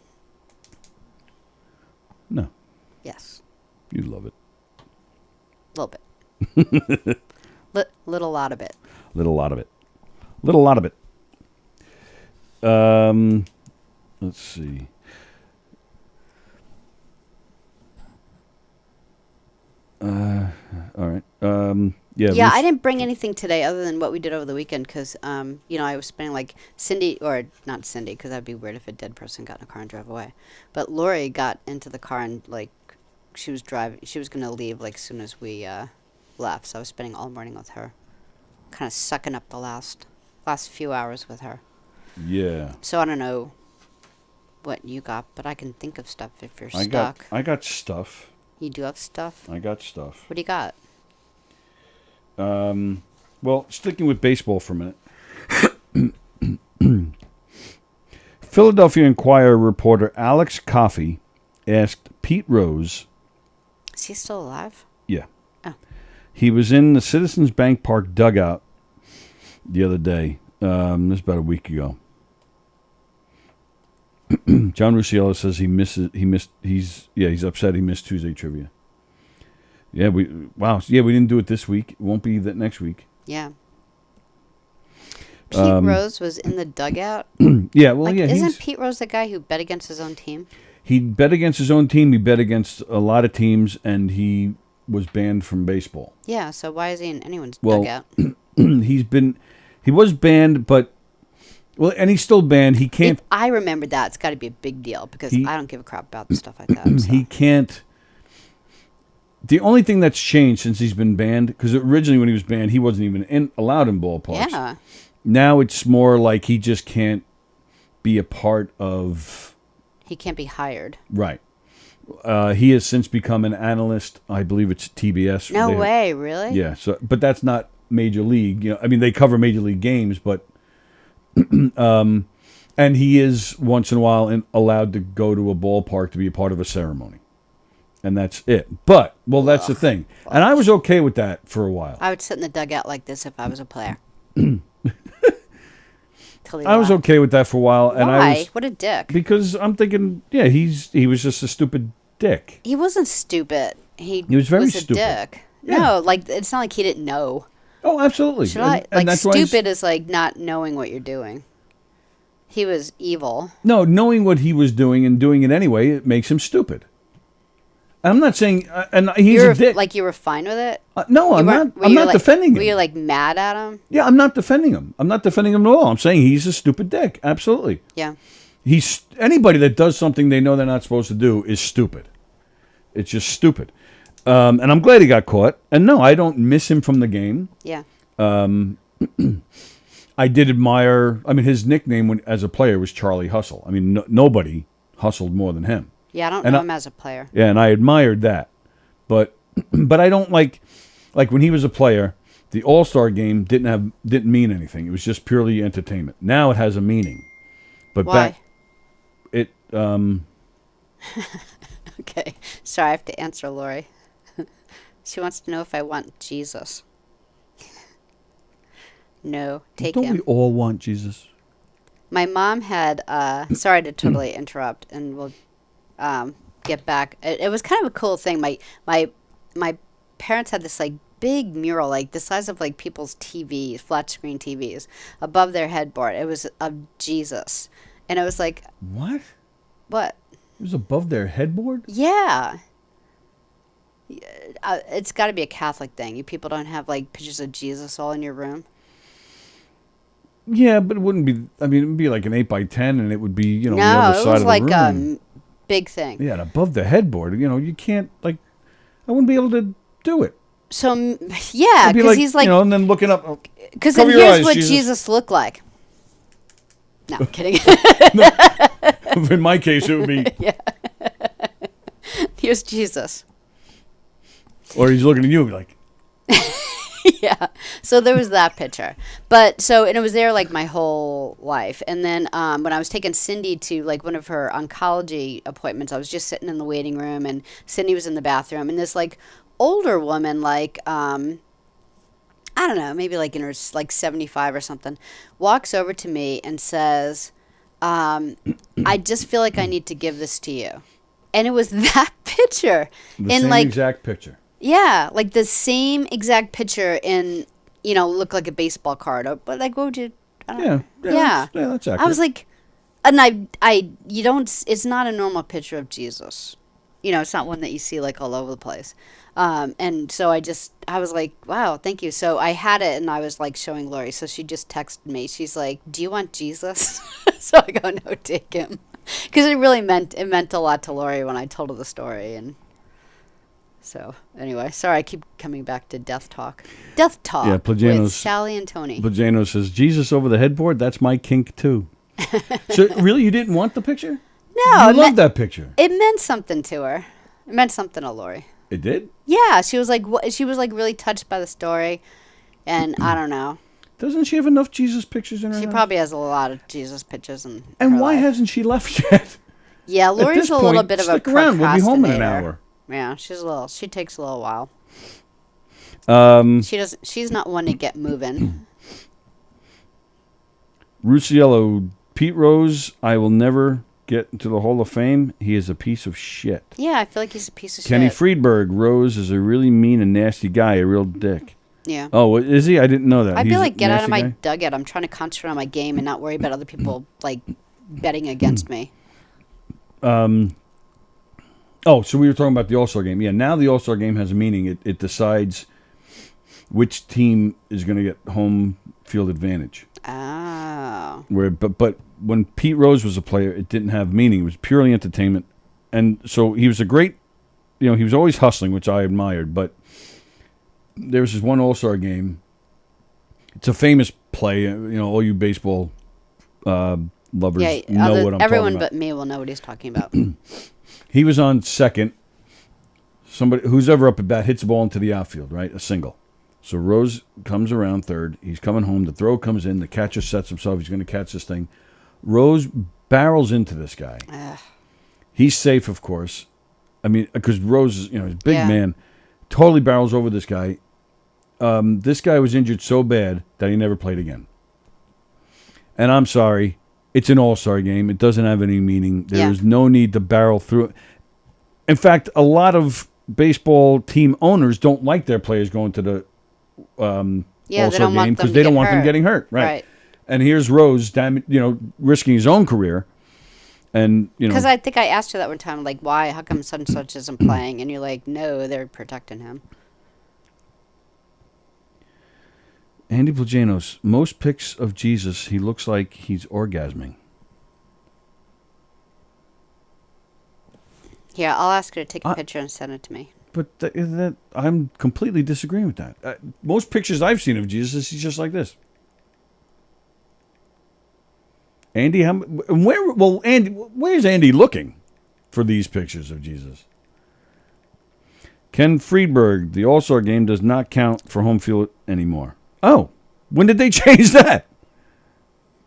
Yes. You love it. A little bit. Little lot of it. Little lot of it. Little lot of it. Let's see. All right. Yeah, I didn't bring anything today other than what we did over the weekend because, I was spending like not Cindy, because that'd be weird if a dead person got in a car and drove away. But Lori got into the car and like she was going to leave like as soon as we left. So I was spending all morning with her, kind of sucking up the last few hours with her. Yeah. So I don't know what you got, but I can think of stuff if you're stuck. I got stuff. You do have stuff? I got stuff. What do you got? Well, sticking with baseball for a minute. Philadelphia Inquirer reporter Alex Coffey asked Pete Rose. Is he still alive? Yeah. Oh. He was in the Citizens Bank Park dugout the other day. This was about a week ago. John Rusiello says he's upset he missed Tuesday trivia. Yeah, we didn't do it this week. It won't be that next week. Yeah. Pete Rose was in the dugout? Yeah, well, isn't Pete Rose the guy who bet against his own team? He bet against his own team, he bet against a lot of teams, and he was banned from baseball. Yeah, so why is he in anyone's dugout? He was banned, but and he's still banned. He can't. If I remember that, it's got to be a big deal because I don't give a crap about stuff like that. So. He can't. The only thing that's changed since he's been banned, because originally when he was banned, he wasn't even allowed in ballparks. Yeah. Now it's more like he just can't be a part of. He can't be hired. Right. He has since become an analyst. I believe it's TBS. No way, really? Yeah. So, but that's not Major League. I mean, they cover Major League games, but. And he is once in a while allowed to go to a ballpark to be a part of a ceremony, and that's it. But that's the thing, and I was okay with that for a while. I would sit in the dugout like this if I was a player. I was okay with that for a while, and Why? What a dick! Because I'm thinking, he was just a stupid dick. He wasn't stupid. He was very stupid. Dick. Yeah. No, like it's not like he didn't know. Oh, absolutely. And that's stupid is like not knowing what you're doing. He was evil. No, knowing what he was doing and doing it anyway, it makes him stupid. I'm not saying, and he's a dick. Like you were fine with it? No, I'm not. I'm not defending him. Were you like mad at him? Yeah, I'm not defending him. I'm not defending him at all. I'm saying he's a stupid dick. Absolutely. Yeah. Anybody that does something they know they're not supposed to do is stupid. It's just stupid. And I'm glad he got caught. And no, I don't miss him from the game. Yeah. I did admire. I mean, his nickname as a player was Charlie Hustle. I mean, nobody hustled more than him. Yeah, I don't know him as a player. Yeah, and I admired that. But I don't like when he was a player. The All-Star game didn't mean anything. It was just purely entertainment. Now it has a meaning. But why? Okay. Sorry, I have to answer Lori. She wants to know if I want Jesus. No, take him. Don't we all want Jesus? My mom had, sorry to totally interrupt, and we'll get back. It was kind of a cool thing. My parents had this like big mural, like the size of like people's TVs, flat screen TVs, above their headboard. It was of Jesus, and it was like what? What? It was above their headboard? Yeah. It's got to be a Catholic thing. You people don't have like pictures of Jesus all in your room. Yeah, but it wouldn't be. I mean, it would be like an 8x10, and it would be the other side of the room. No, it was like a big thing. Yeah, and above the headboard, you can't I wouldn't be able to do it. So yeah, because he's like, and then looking up. Because then here's what Jesus looked like. No, I'm kidding. No, in my case, it would be. Yeah. Here's Jesus. Or he's looking at you and be like. Yeah. So there was that picture. But and it was there like my whole life. And then when I was taking Cindy to like one of her oncology appointments, I was just sitting in the waiting room and Cindy was in the bathroom. And this like older woman, like, I don't know, maybe like in her like 75 or something, walks over to me and says, I just feel like I need to give this to you. And it was that picture. The in same like exact picture. yeah, like the same exact picture in look like a baseball card. But like, what would you? I don't know. That's accurate. I was like, and you don't. It's not a normal picture of Jesus. It's not one that you see like all over the place. And so I was like, wow, thank you. So I had it and I was like showing Lori. So she just texted me. She's like, do you want Jesus? So I go, no, take him. Because it meant a lot to Lori when I told her the story. And so anyway, sorry, I keep coming back to death talk. Death talk with Sallie and Tony. Plagano says, Jesus over the headboard, that's my kink too. So really, you didn't want the picture? No. You loved that picture. It meant something to her. It meant something to Lori. It did? Yeah, she was like really touched by the story, and I don't know. Doesn't she have enough Jesus pictures in her She house? probably has a lot of Jesus pictures in And her why life. hasn't she left yet? Yeah, Lori's a little point, bit of a stick around. We'll be home in an procrastinator. hour. Yeah, she takes a little while. She's not one to get moving. Ruciello, Pete Rose, I will never get into the Hall of Fame. He is a piece of shit. Yeah, I feel like he's a piece of Kenny shit. Friedberg, Rose is a really mean and nasty guy, a real dick. Yeah. Oh, is he? I didn't know that. I'd He's be a like, get out of nasty my guy? dugout. I'm trying to concentrate on my game and not worry about other people like betting against me. Oh, so we were talking about the All-Star Game. Yeah, now the All-Star Game has a meaning. It decides which team is going to get home field advantage. Oh. But when Pete Rose was a player, it didn't have meaning. It was purely entertainment. And so he was a great, he was always hustling, which I admired. But there was this one All-Star Game. It's a famous play. All you baseball lovers know what I'm talking about. Everyone but me will know what he's talking about. He was on second. Somebody who's ever up at bat hits the ball into the outfield, right? A single. So Rose comes around third. He's coming home. The throw comes in. The catcher sets himself. He's going to catch this thing. Rose barrels into this guy. He's safe, of course. I mean, because Rose is, he's a big man. Totally barrels over this guy. This guy was injured so bad that he never played again. And I'm sorry. It's an all-star game. It doesn't have any meaning. There's no need to barrel through it. In fact, a lot of baseball team owners don't like their players going to the all-star game because they don't want them getting hurt. Right. And here's Rose, risking his own career. And because I think I asked you that one time, like, why? How come such and such isn't playing? And you're like, no, they're protecting him. Andy Plajanos, most pics of Jesus, he looks like he's orgasming. Yeah, I'll ask her to take a picture and send it to me. But I'm completely disagreeing with that. Most pictures I've seen of Jesus, he's just like this. Andy, where's Andy looking for these pictures of Jesus? Ken Friedberg, the All-Star Game does not count for home field anymore. Oh, when did they change that?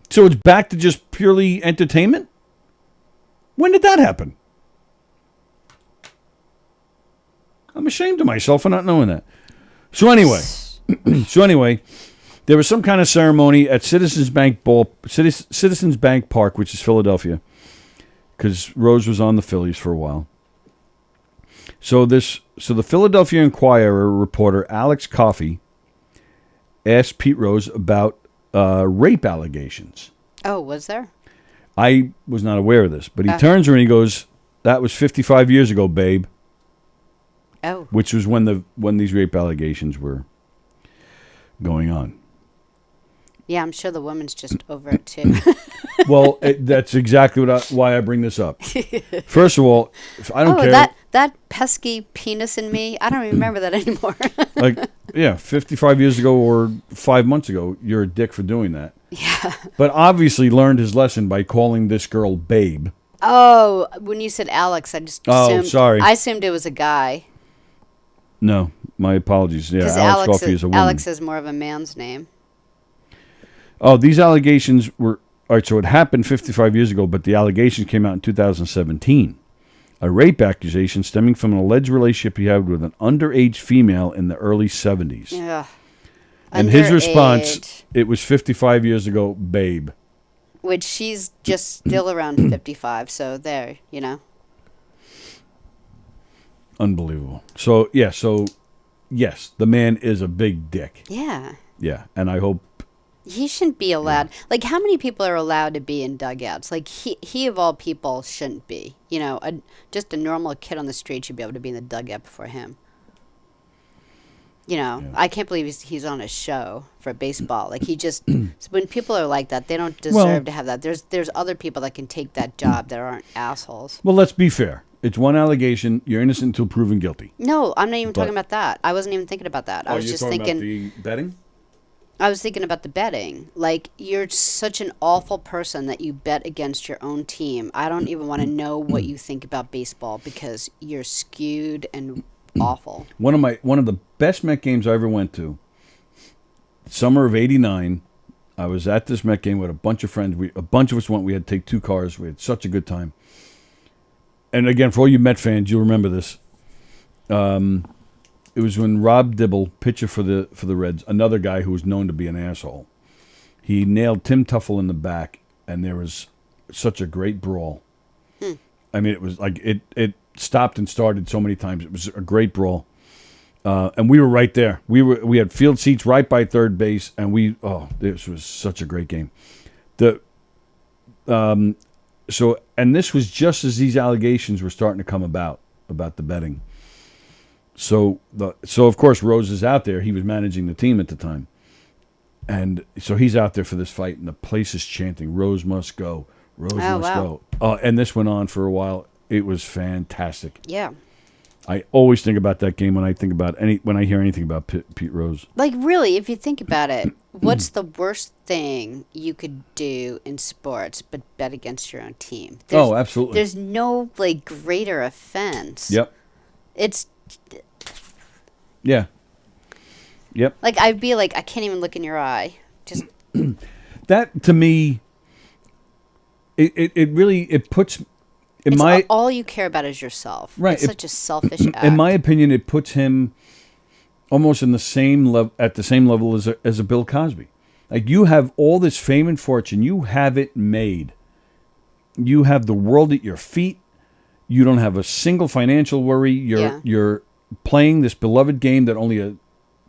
So it's back to just purely entertainment? When did that happen? I'm ashamed of myself for not knowing that. So anyway, there was some kind of ceremony at Citizens Bank Park, which is Philadelphia, because Rose was on the Phillies for a while. So the Philadelphia Inquirer reporter Alex Coffey asked Pete Rose about rape allegations. Oh, was there? I was not aware of this, but he turns around and he goes, "That was 55 years ago, babe." Oh. Which was when these rape allegations were going on. Yeah, I'm sure the woman's just over it too. Well, that's exactly why I bring this up. First of all, I don't care. That pesky penis in me, I don't remember that anymore. 55 years ago or 5 months ago, you're a dick for doing that. Yeah. But obviously learned his lesson by calling this girl babe. Oh, when you said Alex, I just assumed. Oh, sorry. I assumed it was a guy. No, my apologies. Yeah, Alex Coffey is a woman. Alex is more of a man's name. Oh, these allegations were... All right, so it happened 55 years ago, but the allegations came out in 2017. A rape accusation stemming from an alleged relationship he had with an underage female in the early 70s. Yeah. And his response, it was 55 years ago, babe. Which she's just still around 55, so there, Unbelievable. So yes, the man is a big dick. Yeah. Yeah, and I hope he shouldn't be allowed. Like, how many people are allowed to be in dugouts? Like, he of all people shouldn't be. You know, just a normal kid on the street should be able to be in the dugout before him. You know, I can't believe he's on a show for baseball. Like, he just when people are like that, they don't deserve to have that. There's other people that can take that job that aren't assholes. Well, let's be fair. It's one allegation. You're innocent until proven guilty. No, I'm not even talking about that. I wasn't even thinking about that. I was just thinking about the betting. I was thinking about the betting. Like, you're such an awful person that you bet against your own team. I don't even want to know what you think about baseball because you're skewed and awful. One of the best Met games I ever went to. Summer of '89. I was at this Met game with a bunch of friends. A bunch of us went. We had to take 2 cars. We had such a good time. And again, for all you Met fans, you'll remember this. It was when Rob Dibble, pitcher for the Reds, another guy who was known to be an asshole. He nailed Tim Tuffle in the back, and there was such a great brawl. I mean, it was like it stopped and started so many times. It was a great brawl, and we were right there. We had field seats right by third base, and this was such a great game. And this was just as these allegations were starting to come about the betting. So of course Rose is out there. He was managing the team at the time, and so he's out there for this fight, and the place is chanting, "Rose must go, Rose must go." And this went on for a while. It was fantastic. Yeah. I always think about that game when I hear anything about Pete Rose. Like, really, if you think about it, what's the worst thing you could do in sports but bet against your own team? Absolutely. There's no, like, greater offense. Yep. It's... Yeah. Yep. Like, I'd be like, I can't even look in your eye. Just... That, to me, it really puts... all you care about is yourself. Right. It's such a selfish act. In my opinion, it puts him almost in the same level as a Bill Cosby. Like, you have all this fame and fortune, you have it made. You have the world at your feet. You don't have a single financial worry. You're playing this beloved game that only a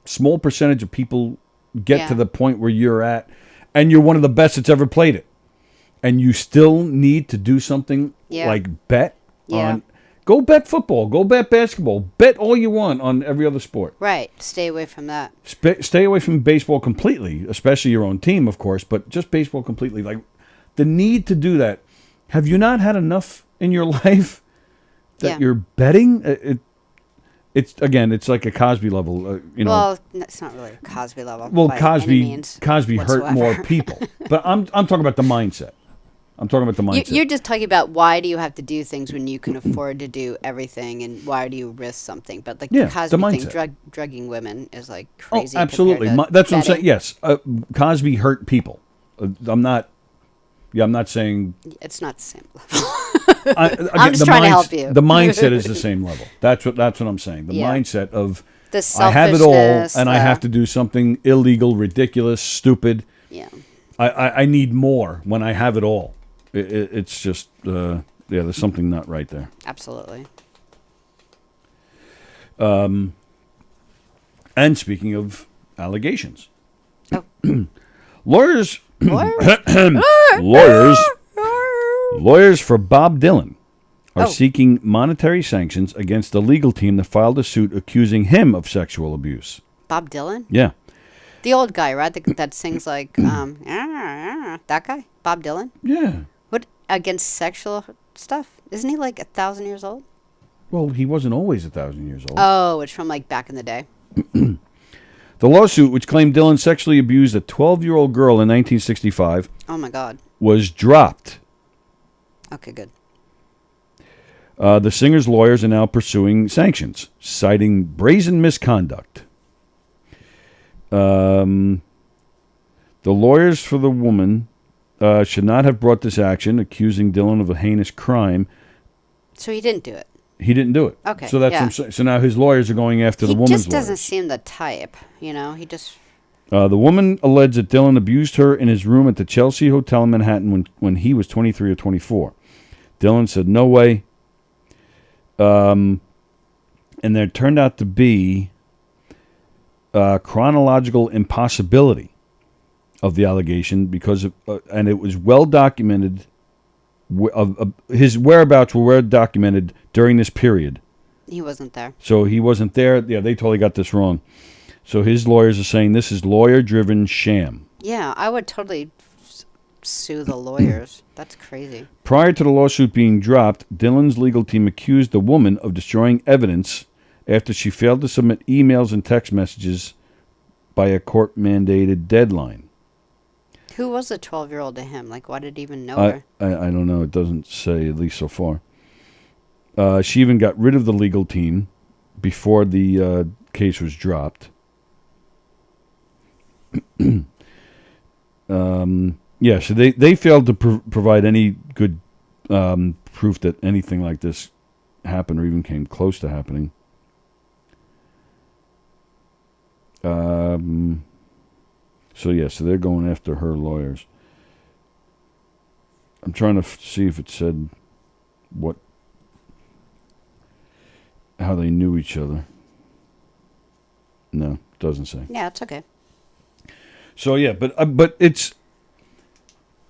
small percentage of people get to the point where you're at, and you're one of the best that's ever played it. And you still need to do something like bet on. Go bet football. Go bet basketball. Bet all you want on every other sport. Right. Stay away from that. Stay away from baseball completely, especially your own team, of course, but just baseball completely. Like, the need to do that. Have you not had enough in your life that you're betting? It's like a Cosby level. Well, it's not really a Cosby level. Well, by Cosby any means hurt more people, but I'm talking about the mindset. I'm talking about the mindset. You're just talking about why do you have to do things when you can afford to do everything, and why do you risk something? But like the Cosby thing, drugging women is like crazy. Oh, absolutely. That's what I'm saying. Yes, Cosby hurt people. I'm not saying it's not the same level. I'm just trying to help you. The mindset is the same level. That's what I'm saying. The mindset of the I have it all, and I have to do something illegal, ridiculous, stupid. Yeah. I need more when I have it all. It's just there's something not right there. Absolutely. And speaking of allegations, lawyers for Bob Dylan are seeking monetary sanctions against the legal team that filed a suit accusing him of sexual abuse. Bob Dylan? Yeah. The old guy, right? That sings like, that guy? Bob Dylan? Yeah. What, against sexual stuff? Isn't he like 1,000 years old? Well, he wasn't always 1,000 years old. Oh, it's from like back in the day. The lawsuit, which claimed Dylan sexually abused a 12-year-old girl in 1965, oh my God, was dropped. Okay, good. The singer's lawyers are now pursuing sanctions, citing brazen misconduct. The lawyers for the woman should not have brought this action, accusing Dylan of a heinous crime. So he didn't do it. He didn't do it. Okay. So that's what I'm saying. So now his lawyers are going after the woman's lawyers. He just doesn't seem the type, you know. He just. The woman alleged that Dylan abused her in his room at the Chelsea Hotel in Manhattan when he was 23 or 24. Dylan said, "No way." And there turned out to be chronological impossibility of the allegation because of, and it was well documented. His whereabouts were well documented during this period. He wasn't there. So he wasn't there. Yeah, they totally got this wrong. So his lawyers are saying this is lawyer-driven sham. Yeah, I would totally sue the lawyers. That's crazy. Prior to the lawsuit being dropped, Dylan's legal team accused the woman of destroying evidence after she failed to submit emails and text messages by a court-mandated deadline. Who was the 12-year-old to him? Like, why did he even know her? I don't know. It doesn't say, at least so far. She even got rid of the legal team before the case was dropped. Yeah, so they failed to provide any good proof that anything like this happened or even came close to happening. So they're going after her lawyers. I'm trying to see if it said how they knew each other. No, it doesn't say. Yeah, it's okay. So yeah, but it's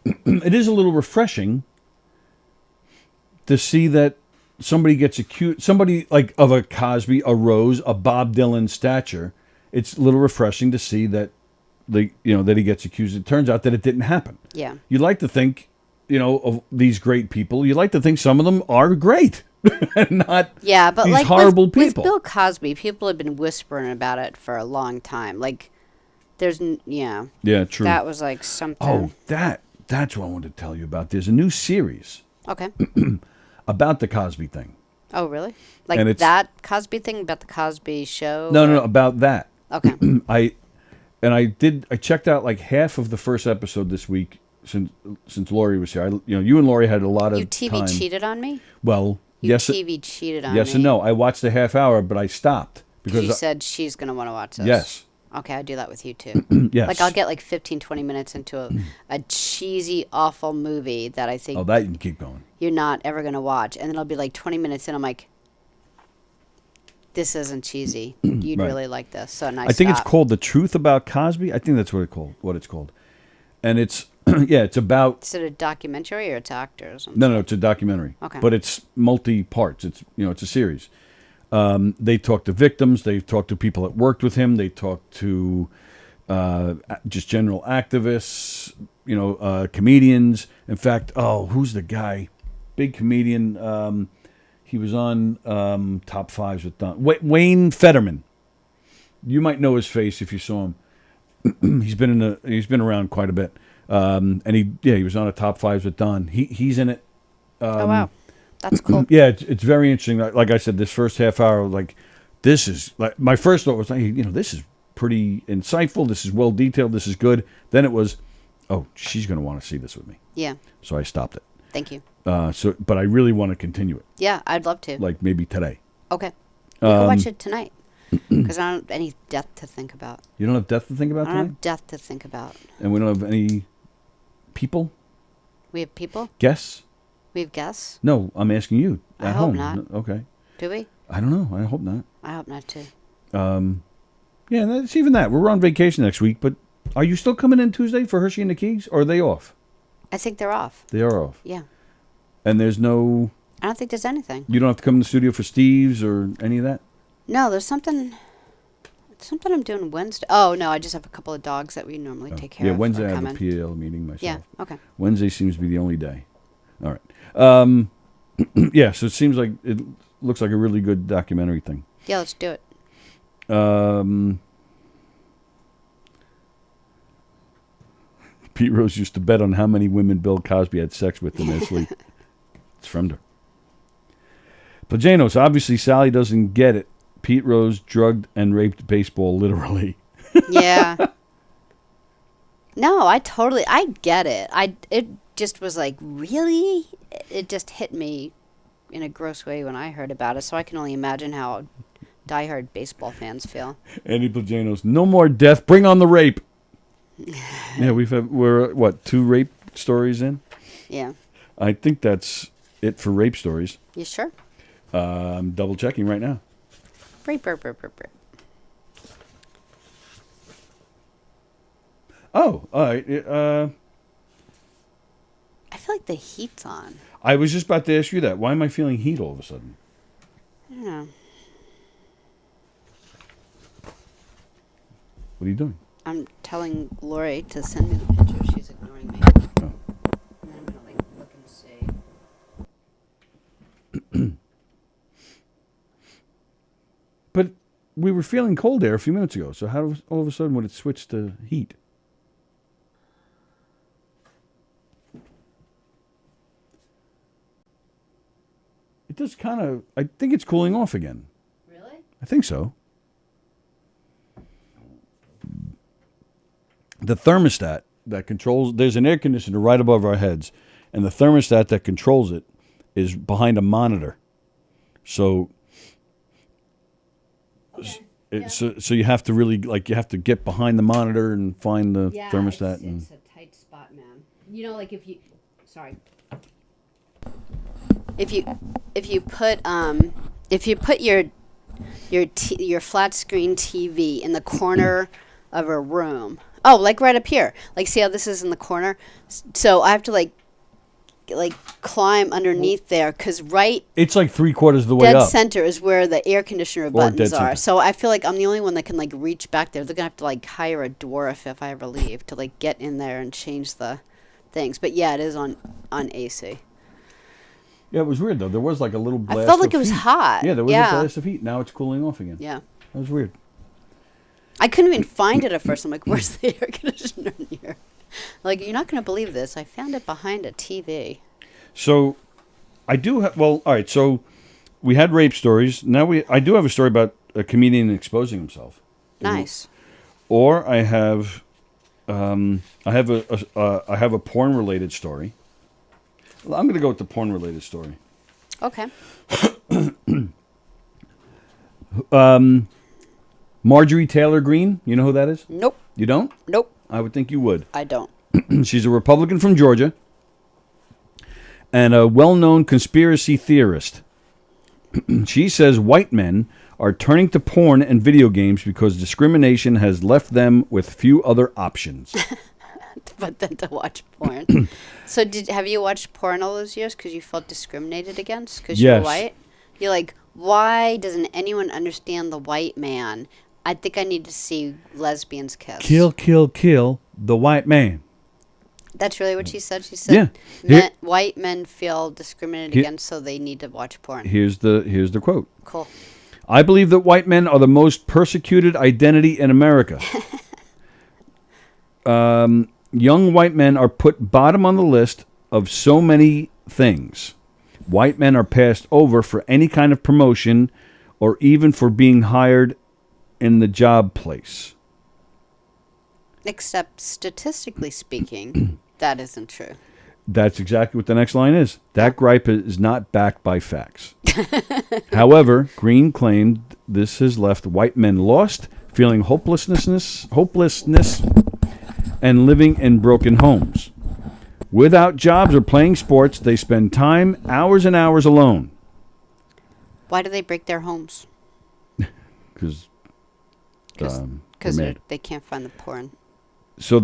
it is a little refreshing to see that somebody gets accused, somebody like of a Cosby, a Rose, a Bob Dylan stature. It's a little refreshing to see that that he gets accused. It turns out that it didn't happen. Yeah. You'd like to think, of these great people, you'd like to think some of them are great. Not but these like horrible with people. Bill Cosby, people have been whispering about it for a long time. Like, yeah, true. that was like something. Oh, that's what I wanted to tell you about. There's a new series Okay. about the Cosby thing. Oh, really? And Like it's- that Cosby thing about the Cosby show? No, about that. Okay. I checked out like half of the first episode this week since Lori was here. You and Lori had a lot of You TV time. cheated on me? Well, You yes. TV cheated on me? Yes and no. I watched a half hour, but I stopped because She said she's going to want to watch this. Yes. Okay, I do that with you too. Yes. Like I'll get like 15, 20 minutes into a cheesy, awful movie that I think that you can keep going. you're not ever going to watch. And then I'll be like 20 minutes in, I'm like, this isn't cheesy. You'd Right. really like this. So I think it's called The Truth About Cosby. I think that's what it's called. And it's it's about Is it a documentary or it's actors? No, it's a documentary. Okay. But it's multi-parts. It's it's a series. They talk to victims. They talk to people that worked with him. They talk to just general activists. Comedians. In fact, who's the guy? Big comedian. He was on Top Fives with Don. Wayne Fetterman. You might know his face if you saw him. He's been around quite a bit. And he was on a Top Fives with Don. He's in it. Oh, wow. That's cool. Yeah, it's very interesting. Like I said, this first half hour, like this is like my first thought was like, this is pretty insightful. This is well detailed. This is good. Then it was, she's going to want to see this with me. Yeah. So I stopped it. Thank you. But I really want to continue it. Yeah, I'd love to. Like maybe today. Okay. We can watch it tonight. Because I don't have any death to think about. You don't have death to think about I don't tonight? have death to think about. And we don't have any people? We have people? Guests? We have guests? No, I'm asking you. I At hope home. not. Okay. Do we? I don't know. I hope not. I hope not too. Yeah, it's even that. We're on vacation next week, but are you still coming in Tuesday for Hershey and the Keys, or are they off? I think they're off. They are off. Yeah. And there's no... I don't think there's anything. You don't have to come in the studio for Steve's or any of that? No, there's something I'm doing Wednesday. Oh, no, I just have a couple of dogs that we normally take care of. Yeah, Wednesday I for have a coming. PAL meeting myself. Yeah, okay. Wednesday seems to be the only day. All right. Yeah, so it seems like it looks like a really good documentary thing. Yeah, let's do it. Pete Rose used to bet on how many women Bill Cosby had sex with in their sleep. It's from her. Plajanos, obviously Sallie doesn't get it. Pete Rose drugged and raped baseball literally. Yeah. No, I get it. It just was like, really? It just hit me in a gross way when I heard about it, so I can only imagine how diehard baseball fans feel. Andy Plajanos, no more death, bring on the rape. Yeah, we're 2 rape stories in? Yeah. I think that's it for rape stories. You sure? I'm double checking right now. Rape, rape, rape, rape, rape. Oh, all right. I feel like the heat's on. I was just about to ask you that. Why am I feeling heat all of a sudden? I don't know. What are you doing? I'm telling Lori to send me the picture. She's ignoring me. Oh. And then I'm gonna look and see. But we were feeling cold air a few minutes ago, so how all of a sudden would it switch to heat? It does kind of... I think it's cooling off again. Really? I think so. The thermostat that controls... There's an air conditioner right above our heads, and the thermostat that controls it is behind a monitor. So... Okay. So you have to really, you have to get behind the monitor and find the thermostat. It's a tight spot, man. You know, like if you... Sorry. If you put your flat screen TV in the corner of a room, like right up here, like see how this is in the corner, so I have to like climb underneath there because it's like 3/4 of the way dead up. center is where the air conditioner buttons are. So I feel like I'm the only one that can like reach back there. They're gonna have to like hire a dwarf if I ever leave to like get in there and change the things. But yeah, it is on AC. Yeah, it was weird though. There was like a little blast. I felt like of it was heat. hot. Yeah, there was a blast of heat. Now it's cooling off again. Yeah. That was weird. I couldn't even find it at first. I'm like, where's the air conditioner in here? Like, you're not going to believe this. I found it behind a TV. So, I do have... Well, all right. So, we had rape stories. Now I do have a story about a comedian exposing himself. Nice. Or I have... I have a porn-related story. Well, I'm going to go with the porn-related story. Okay. Marjorie Taylor Greene, you know who that is? Nope. You don't? Nope. I would think you would. I don't. She's a Republican from Georgia and a well-known conspiracy theorist. She says white men are turning to porn and video games because discrimination has left them with few other options. But then to watch porn. So have you watched porn all those years because you felt discriminated against because you're white? You're like, why doesn't anyone understand the white man? I think I need to see lesbians kiss. Kill, kill, kill the white man. That's really what she said? She said white men feel discriminated against, so they need to watch porn. Here's the quote. Cool. I believe that white men are the most persecuted identity in America. Young white men are put bottom on the list of so many things. White men are passed over for any kind of promotion or even for being hired in the job place. Except statistically speaking, that isn't true. That's exactly what the next line is. That gripe is not backed by facts. However, Green claimed this has left white men lost, feeling hopelessness, and living in broken homes. Without jobs or playing sports, they spend hours and hours alone. Why do they break their homes? Because they can't find the porn. So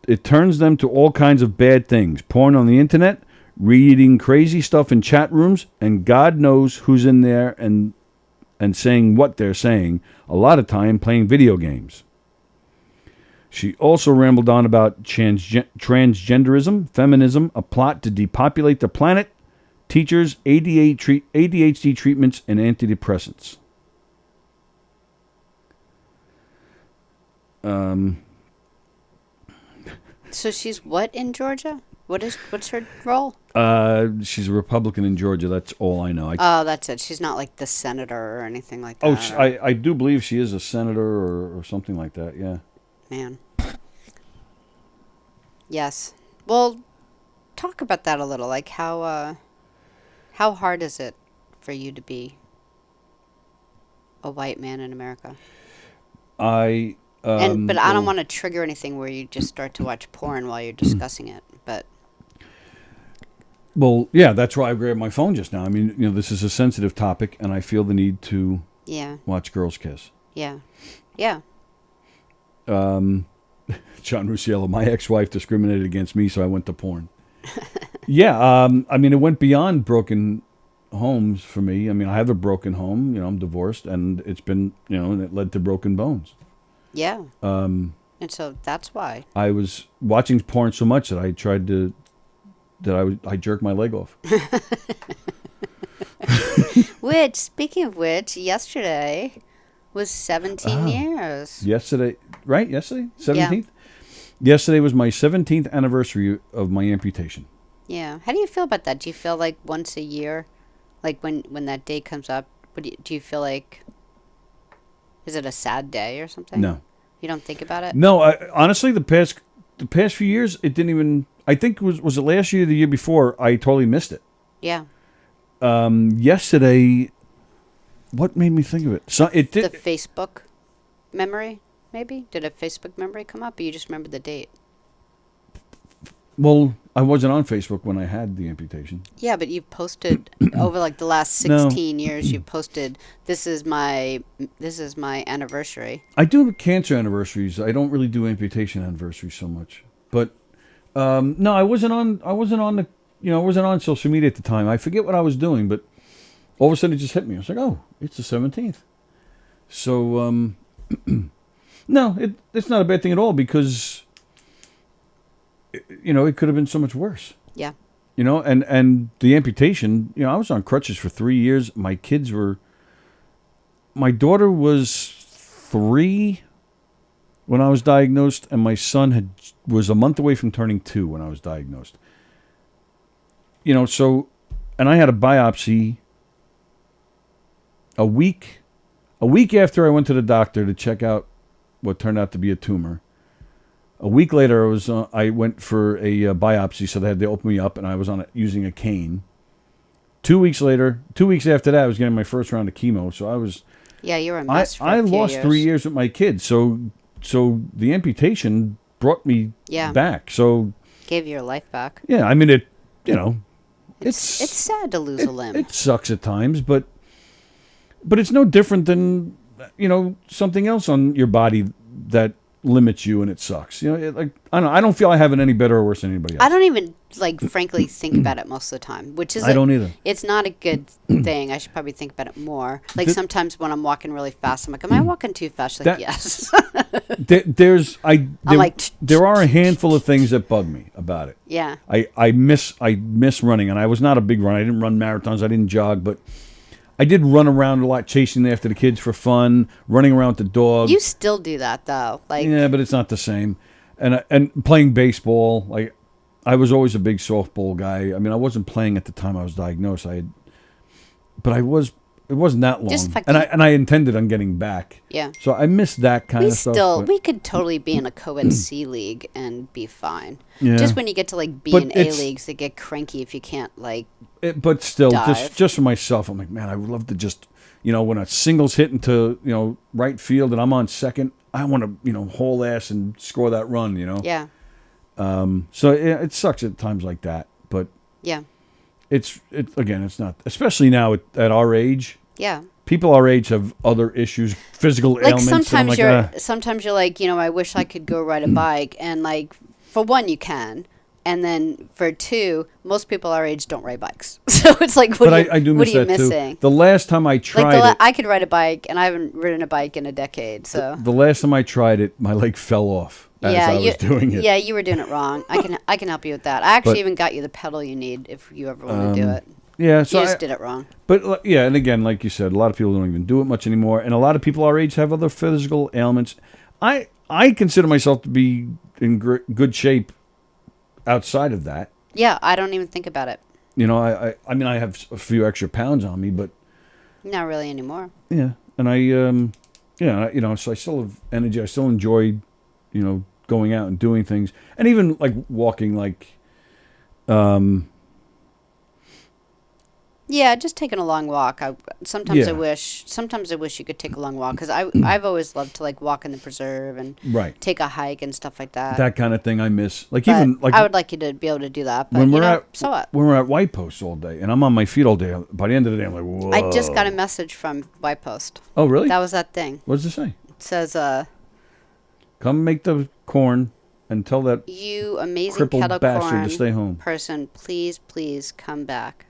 it turns them to all kinds of bad things. Porn on the internet, reading crazy stuff in chat rooms, and God knows who's in there and saying what they're saying. A lot of time playing video games. She also rambled on about transgenderism, feminism, a plot to depopulate the planet, teachers, ADHD treatments, and antidepressants. So she's what in Georgia? What's her role? She's a Republican in Georgia. That's all I know. That's it. She's not like the senator or anything like that. Oh, I do believe she is a senator or something like that. Yeah. Man. Yes. Well, talk about that a little. Like how hard is it for you to be a white man in America? But I don't want to trigger anything where you just start to watch porn while you're discussing it. But well, yeah, that's why I grabbed my phone just now. I mean, this is a sensitive topic, and I feel the need to Yeah. Watch girls kiss. Yeah. Yeah. John Rusiello, my ex-wife discriminated against me, so I went to porn. Yeah, I mean, it went beyond broken homes for me. I mean, I have a broken home. You know, I'm divorced, and it's been, and it led to broken bones. Yeah. And so that's why. I was watching porn so much that I tried to, I jerked my leg off. Which, speaking of which, yesterday was 17 years. Yesterday, right? Yesterday? 17th? Yeah. Yesterday was my 17th anniversary of my amputation. Yeah. How do you feel about that? Do you feel like once a year, like when that day comes up, do you feel like, is it a sad day or something? No. You don't think about it? No, honestly, the past few years, it didn't even. I think was it last year, or the year before? I totally missed it. Yeah. Yesterday, what made me think of it? So it did. The Facebook memory, maybe? Did a Facebook memory come up, or you just remember the date? Well, I wasn't on Facebook when I had the amputation. Yeah, but you've posted over like the last 16 years. You've posted, this is my anniversary. I do cancer anniversaries. I don't really do amputation anniversaries so much. But no, I wasn't on the I wasn't on social media at the time. I forget what I was doing, but all of a sudden it just hit me. I was like, oh, it's the 17th. So no, it's not a bad thing at all because it could have been so much worse. Yeah. And the amputation, I was on crutches for 3 years. My daughter was 3 when I was diagnosed, and my son was a month away from turning 2 when I was diagnosed. So, and I had a biopsy a week after I went to the doctor to check out what turned out to be a tumor. A week later, I went for a biopsy, so they had to open me up, and I was using a cane. 2 weeks after that, I was getting my first round of chemo. So I was. Yeah, you were a mess for I a few lost years. 3 years with my kids, so the amputation brought me back. So gave your life back. Yeah, I mean it's sad to lose a limb. It sucks at times, but it's no different than something else on your body that limits you, and it sucks. I don't feel I have it any better or worse than anybody else. I don't even frankly think about it most of the time, which is I don't either. It's not a good thing. I should probably think about it more. Sometimes when I'm walking really fast, I'm like, am I walking too fast? Yes. There are a handful of things that bug me about it. Yeah. I miss running, and I was not a big runner. I didn't run marathons. I didn't jog, but I did run around a lot, chasing after the kids for fun, running around with the dog. You still do that though, yeah, but it's not the same. And playing baseball, I was always a big softball guy. I mean, I wasn't playing at the time I was diagnosed. But I was. It wasn't that long, and I intended on getting back. Yeah. So I missed that kind of stuff. We could totally be in a co-ed C league and be fine. Yeah. Just when you get to B and A leagues, they get cranky if you can't but still, dive. just for myself, I'm like, man, I would love to just, when a single's hit into right field and I'm on second, I want to haul ass and score that run. Yeah. So it sucks at times like that, but yeah. It's not, especially now at our age. Yeah. People our age have other issues, physical ailments. Sometimes you're like, I wish I could go ride a bike, and for one, you can, and then for two, most people our age don't ride bikes. So it's like, what are you missing? Too. The last time I tried I could ride a bike, and I haven't ridden a bike in a decade. So the last time I tried it, my leg fell off. I was doing it. Yeah, you were doing it wrong. I can help you with that. I actually even got you the pedal you need if you ever want to do it. Yeah, so you just did it wrong. But yeah, and again, like you said, a lot of people don't even do it much anymore, and a lot of people our age have other physical ailments. I consider myself to be in good shape outside of that. Yeah, I don't even think about it. I mean, I have a few extra pounds on me, but not really anymore. Yeah, and so I still have energy. I still enjoy, going out and doing things, and even walking, Yeah, just taking a long walk. Sometimes Yeah. I wish you could take a long walk because I've always loved to like walk in the preserve and Right. take a hike and stuff like that. That kind of thing I miss. Like But even like I would like you to be able to do that. But when you we're know, at so what? when we're at White Post all day, and I'm on my feet all day. By the end of the day, I'm like, whoa. I just got a message from White Post. Oh, really? That was that thing. What does it say? It says, Come make the corn and tell that "You amazing crippled kettle bastard corn to stay home." person, please come back.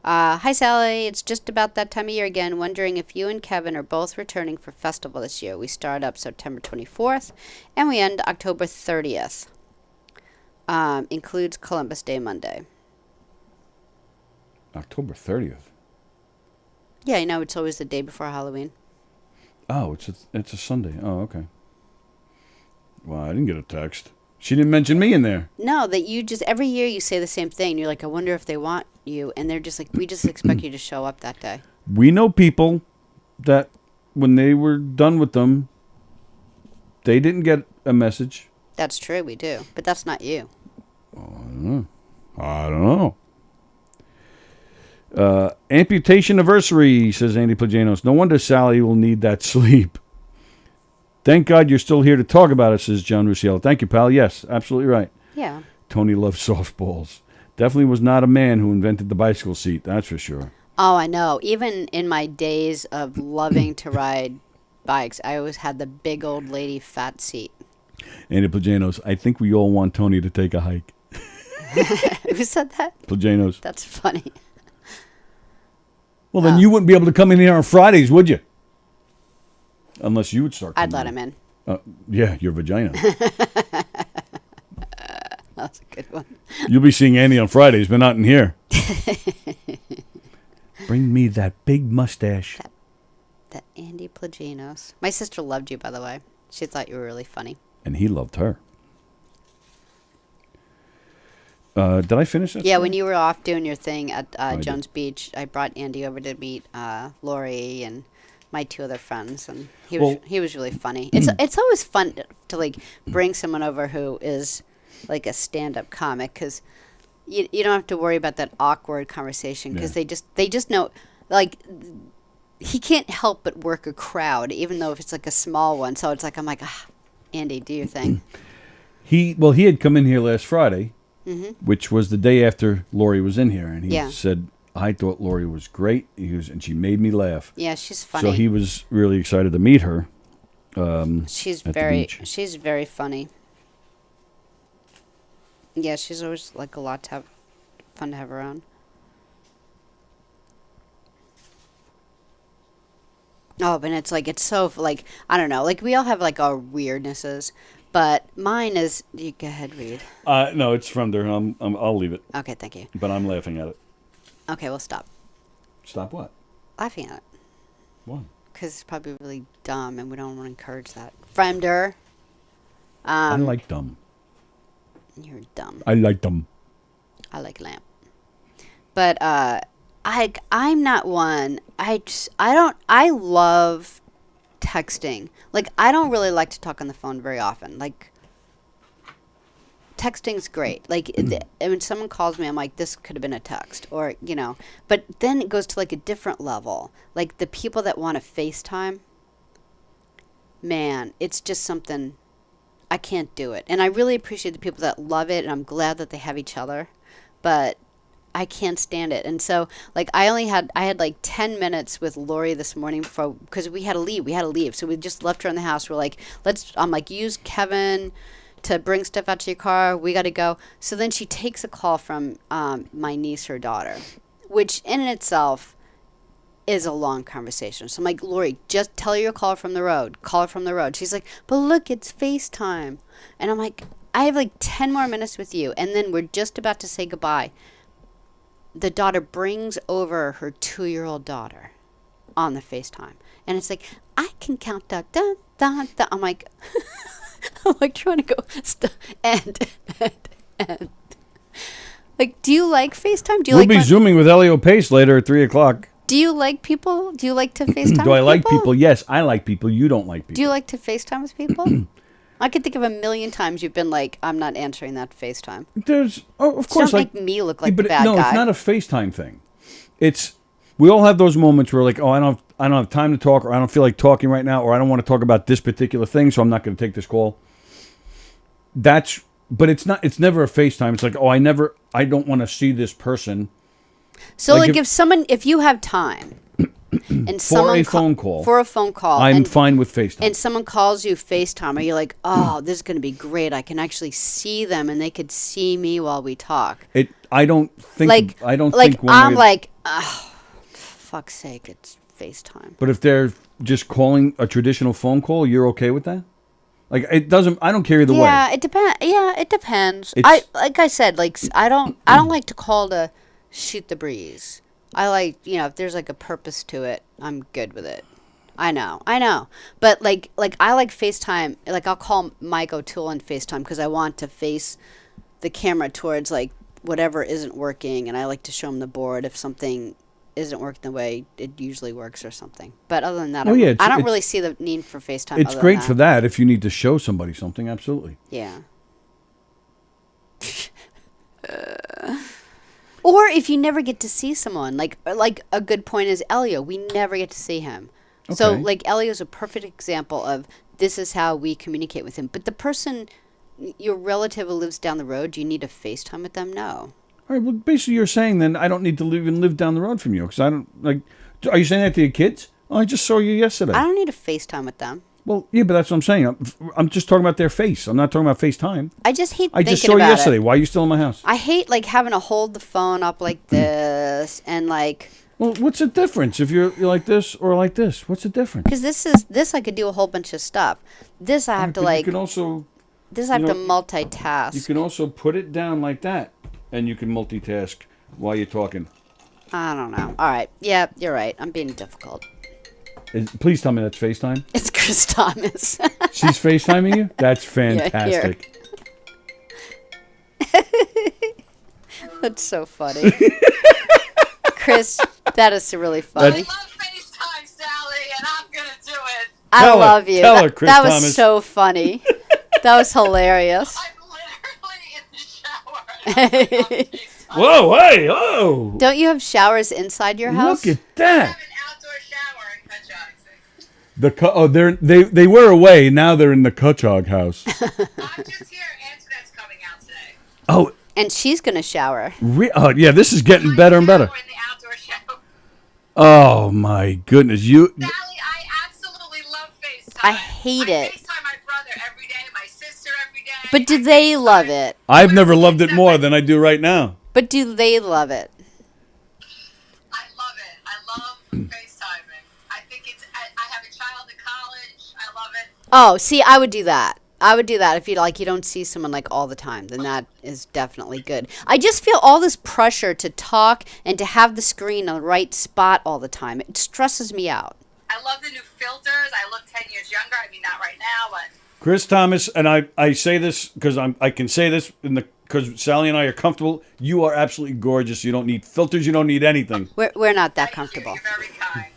Hi, Sallie. It's just about that time of year again. Wondering if you and Kevin are both returning for festival this year. We start up September 24th, and we end October 30th. Includes Columbus Day Monday. October 30th. Yeah, you know, it's always the day before Halloween. Oh, it's a Sunday. Oh, okay. Well, I didn't get a text. She didn't mention me in there. No, that you just, every year you say the same thing. You're like, I wonder if they want you. And they're just like, we just expect you to show up that day. We know people that when they were done with them, they didn't get a message. That's true, we do. But that's not you. I don't know. Amputation anniversary, says Andy Plajanos. No wonder Sallie will need that sleep. Thank God you're still here to talk about it, says John Rusiello. Thank you, pal. Yes, absolutely right. Yeah. Tony loves softballs. Definitely was not a man who invented the bicycle seat, that's for sure. Oh, I know. Even in my days of loving to ride bikes, I always had the big old lady fat seat. Andy Plajanos, I think we all want Tony to take a hike. Who said that? Plajanos. That's funny. Well, then you wouldn't be able to come in here on Fridays, would you? Unless you would start coming I'd let him in. Yeah, your vagina. That's a good one. You'll be seeing Andy on Fridays, but not in here. Bring me that big mustache. That Andy Plajanos. My sister loved you, by the way. She thought you were really funny. And he loved her. Did I finish that? Yeah, story? when you were off doing your thing at I Jones Beach, I brought Andy over to meet Lori and my two other friends, and he was really funny. It's always fun to like bring someone over who is like a stand-up comic because you don't have to worry about that awkward conversation because they just know like he can't help but work a crowd even though if it's like a small one. So it's like I'm like, Andy, do your thing. He had come in here last Friday, which was the day after Lori was in here, and he said, I thought Lori was great. And she made me laugh. Yeah, she's funny. So he was really excited to meet her. She's at the beach. very funny. Yeah, she's always like a lot to have fun to have around. Oh, but it's so like I don't know, like we all have like our weirdnesses, but mine is. You go ahead, read. No, it's from there. I'll leave it. Okay, thank you. But I'm laughing at it. Okay, we'll stop. Stop what? Laughing at it. Why? Because it's probably really dumb, and we don't want to encourage that. Fremder. I like dumb. You're dumb. I like dumb. I like lamp. But I'm not one. I love texting. Like I don't really like to talk on the phone very often. Like texting's great. Like when someone calls me, I'm like, this could have been a text, or you know. But then it goes to like a different level. Like the people that want to FaceTime. Man, it's just something. I can't do it, and I really appreciate the people that love it, and I'm glad that they have each other. But I can't stand it. And so, like, I had like 10 minutes with Lori this morning because we had to leave. So we just left her in the house. We're like, I'm like, use Kevin to bring stuff out to your car. We got to go. So then she takes a call from my niece, her daughter, which in itself is a long conversation. So I'm like, Lori, just tell her you'll call her from the road. Call her from the road. She's like, but look, it's FaceTime. And I'm like, I have like 10 more minutes with you. And then we're just about to say goodbye. The daughter brings over her 2-year-old daughter on the FaceTime. And it's like, I can count that. Dun, dun, dun. I'm like, I'm like trying to go. And. Like, do you like FaceTime? We'll be Zooming with Elio Pace later at 3 o'clock. Do you like people? Do you like to FaceTime Do I with like people? Yes, I like people. You don't like people. Do you like to FaceTime with people? I could think of a million times you've been like, I'm not answering that FaceTime. Of course. Don't make me look like the bad no, guy. it's not a FaceTime thing. we all have those moments where like, oh, I don't have time to talk, or I don't feel like talking right now, or I don't want to talk about this particular thing, so I'm not going to take this call. But it's never a FaceTime. It's like, oh, I don't want to see this person. So like if you have time and for a phone call, I'm fine with FaceTime. And someone calls you FaceTime, are you like, oh, this is going to be great. I can actually see them and they could see me while we talk. I don't think I'm like, oh, fuck's sake, it's FaceTime. But if they're just calling a traditional phone call, you're okay with that? Like I don't care either way. Yeah, it depends. Yeah, it depends. I don't like to call to shoot the breeze. I like, if there's like a purpose to it, I'm good with it. I know. But like I like FaceTime. Like I'll call Mike O'Toole on FaceTime because I want to face the camera towards like whatever isn't working, and I like to show him the board if something isn't working the way it usually works or something. But other than that, I don't really see the need for FaceTime. It's great for that if you need to show somebody something. Absolutely. Yeah. Or if you never get to see someone, like a good point is Elio. We never get to see him. Okay. So like Elio's a perfect example of this is how we communicate with him. But the person, your relative who lives down the road, do you need to FaceTime with them? No. All right. Well, basically, you're saying then I don't need to even live down the road from you because I don't like. Are you saying that to your kids? Oh, I just saw you yesterday. I don't need to FaceTime with them. Well, yeah, but that's what I'm saying. I'm just talking about their face. I'm not talking about FaceTime. I just hate. I just saw you yesterday. Why are you still in my house? I hate like having to hold the phone up like this and like. Well, what's the difference if you're like this or like this? What's the difference? Because this I could do a whole bunch of stuff. This I have to like. You can also. This I have to multitask. You can also put it down like that, and you can multitask while you're talking. I don't know. All right. Yeah, you're right. I'm being difficult. Please tell me that's FaceTime. It's Chris Thomas. She's FaceTiming you? That's fantastic. Yeah, that's so funny. Chris, that is really funny. I love FaceTime, Sallie, and I'm going to do it. I love you. Tell her, Chris that Thomas. was so funny. That was hilarious. I'm literally in the shower. Whoa, hey, whoa. Don't you have showers inside your house? Look at that. I have an outdoor shower in Kutchog. They were away. Now they're in the Kutchog house. I'm just here. Antoinette's coming out today. Oh. And she's going to shower. Yeah, this is getting better and better. In the outdoor shower. Oh, my goodness. Sallie, I absolutely love FaceTime. I hate it. FaceTime my brother every day, my sister every day. But do they love it? I've never loved it more than I do right now. But do they love it? I love it. I love FaceTiming. I think I have a child at college. I love it. Oh, see, I would do that. I would do that if you don't see someone like all the time. Then that is definitely good. I just feel all this pressure to talk and to have the screen in the right spot all the time. It stresses me out. I love the new filters. I look 10 years younger. I mean, not right now, but Chris Thomas, and I say this because I can say this because Sallie and I are comfortable. You are absolutely gorgeous. You don't need filters. You don't need anything. We're not that comfortable. You're very kind.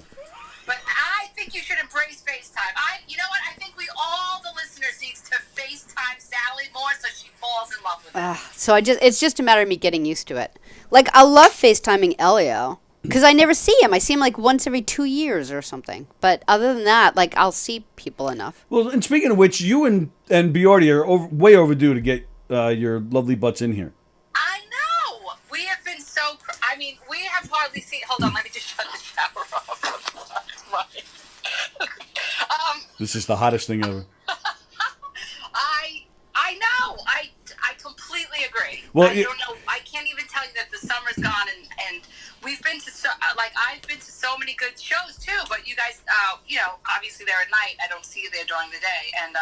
But I think you should embrace FaceTime. You know what? I think all the listeners needs to FaceTime Sallie more so she falls in love with it. So it's just a matter of me getting used to it. Like I love FaceTiming Elio because I never see him. I see him like once every 2 years or something. But other than that, like I'll see people enough. Well, and speaking of which, you and Biordi are way overdue to get your lovely butts in here. I know. We have been so. We have hardly seen. Hold on, let me just shut the shower off. Right. This is the hottest thing ever. I know. I completely agree. Well, I don't know. I can't even tell you that the summer's gone and we've been to I've been to so many good shows too. But you guys, obviously they're at night. I don't see you there during the day. And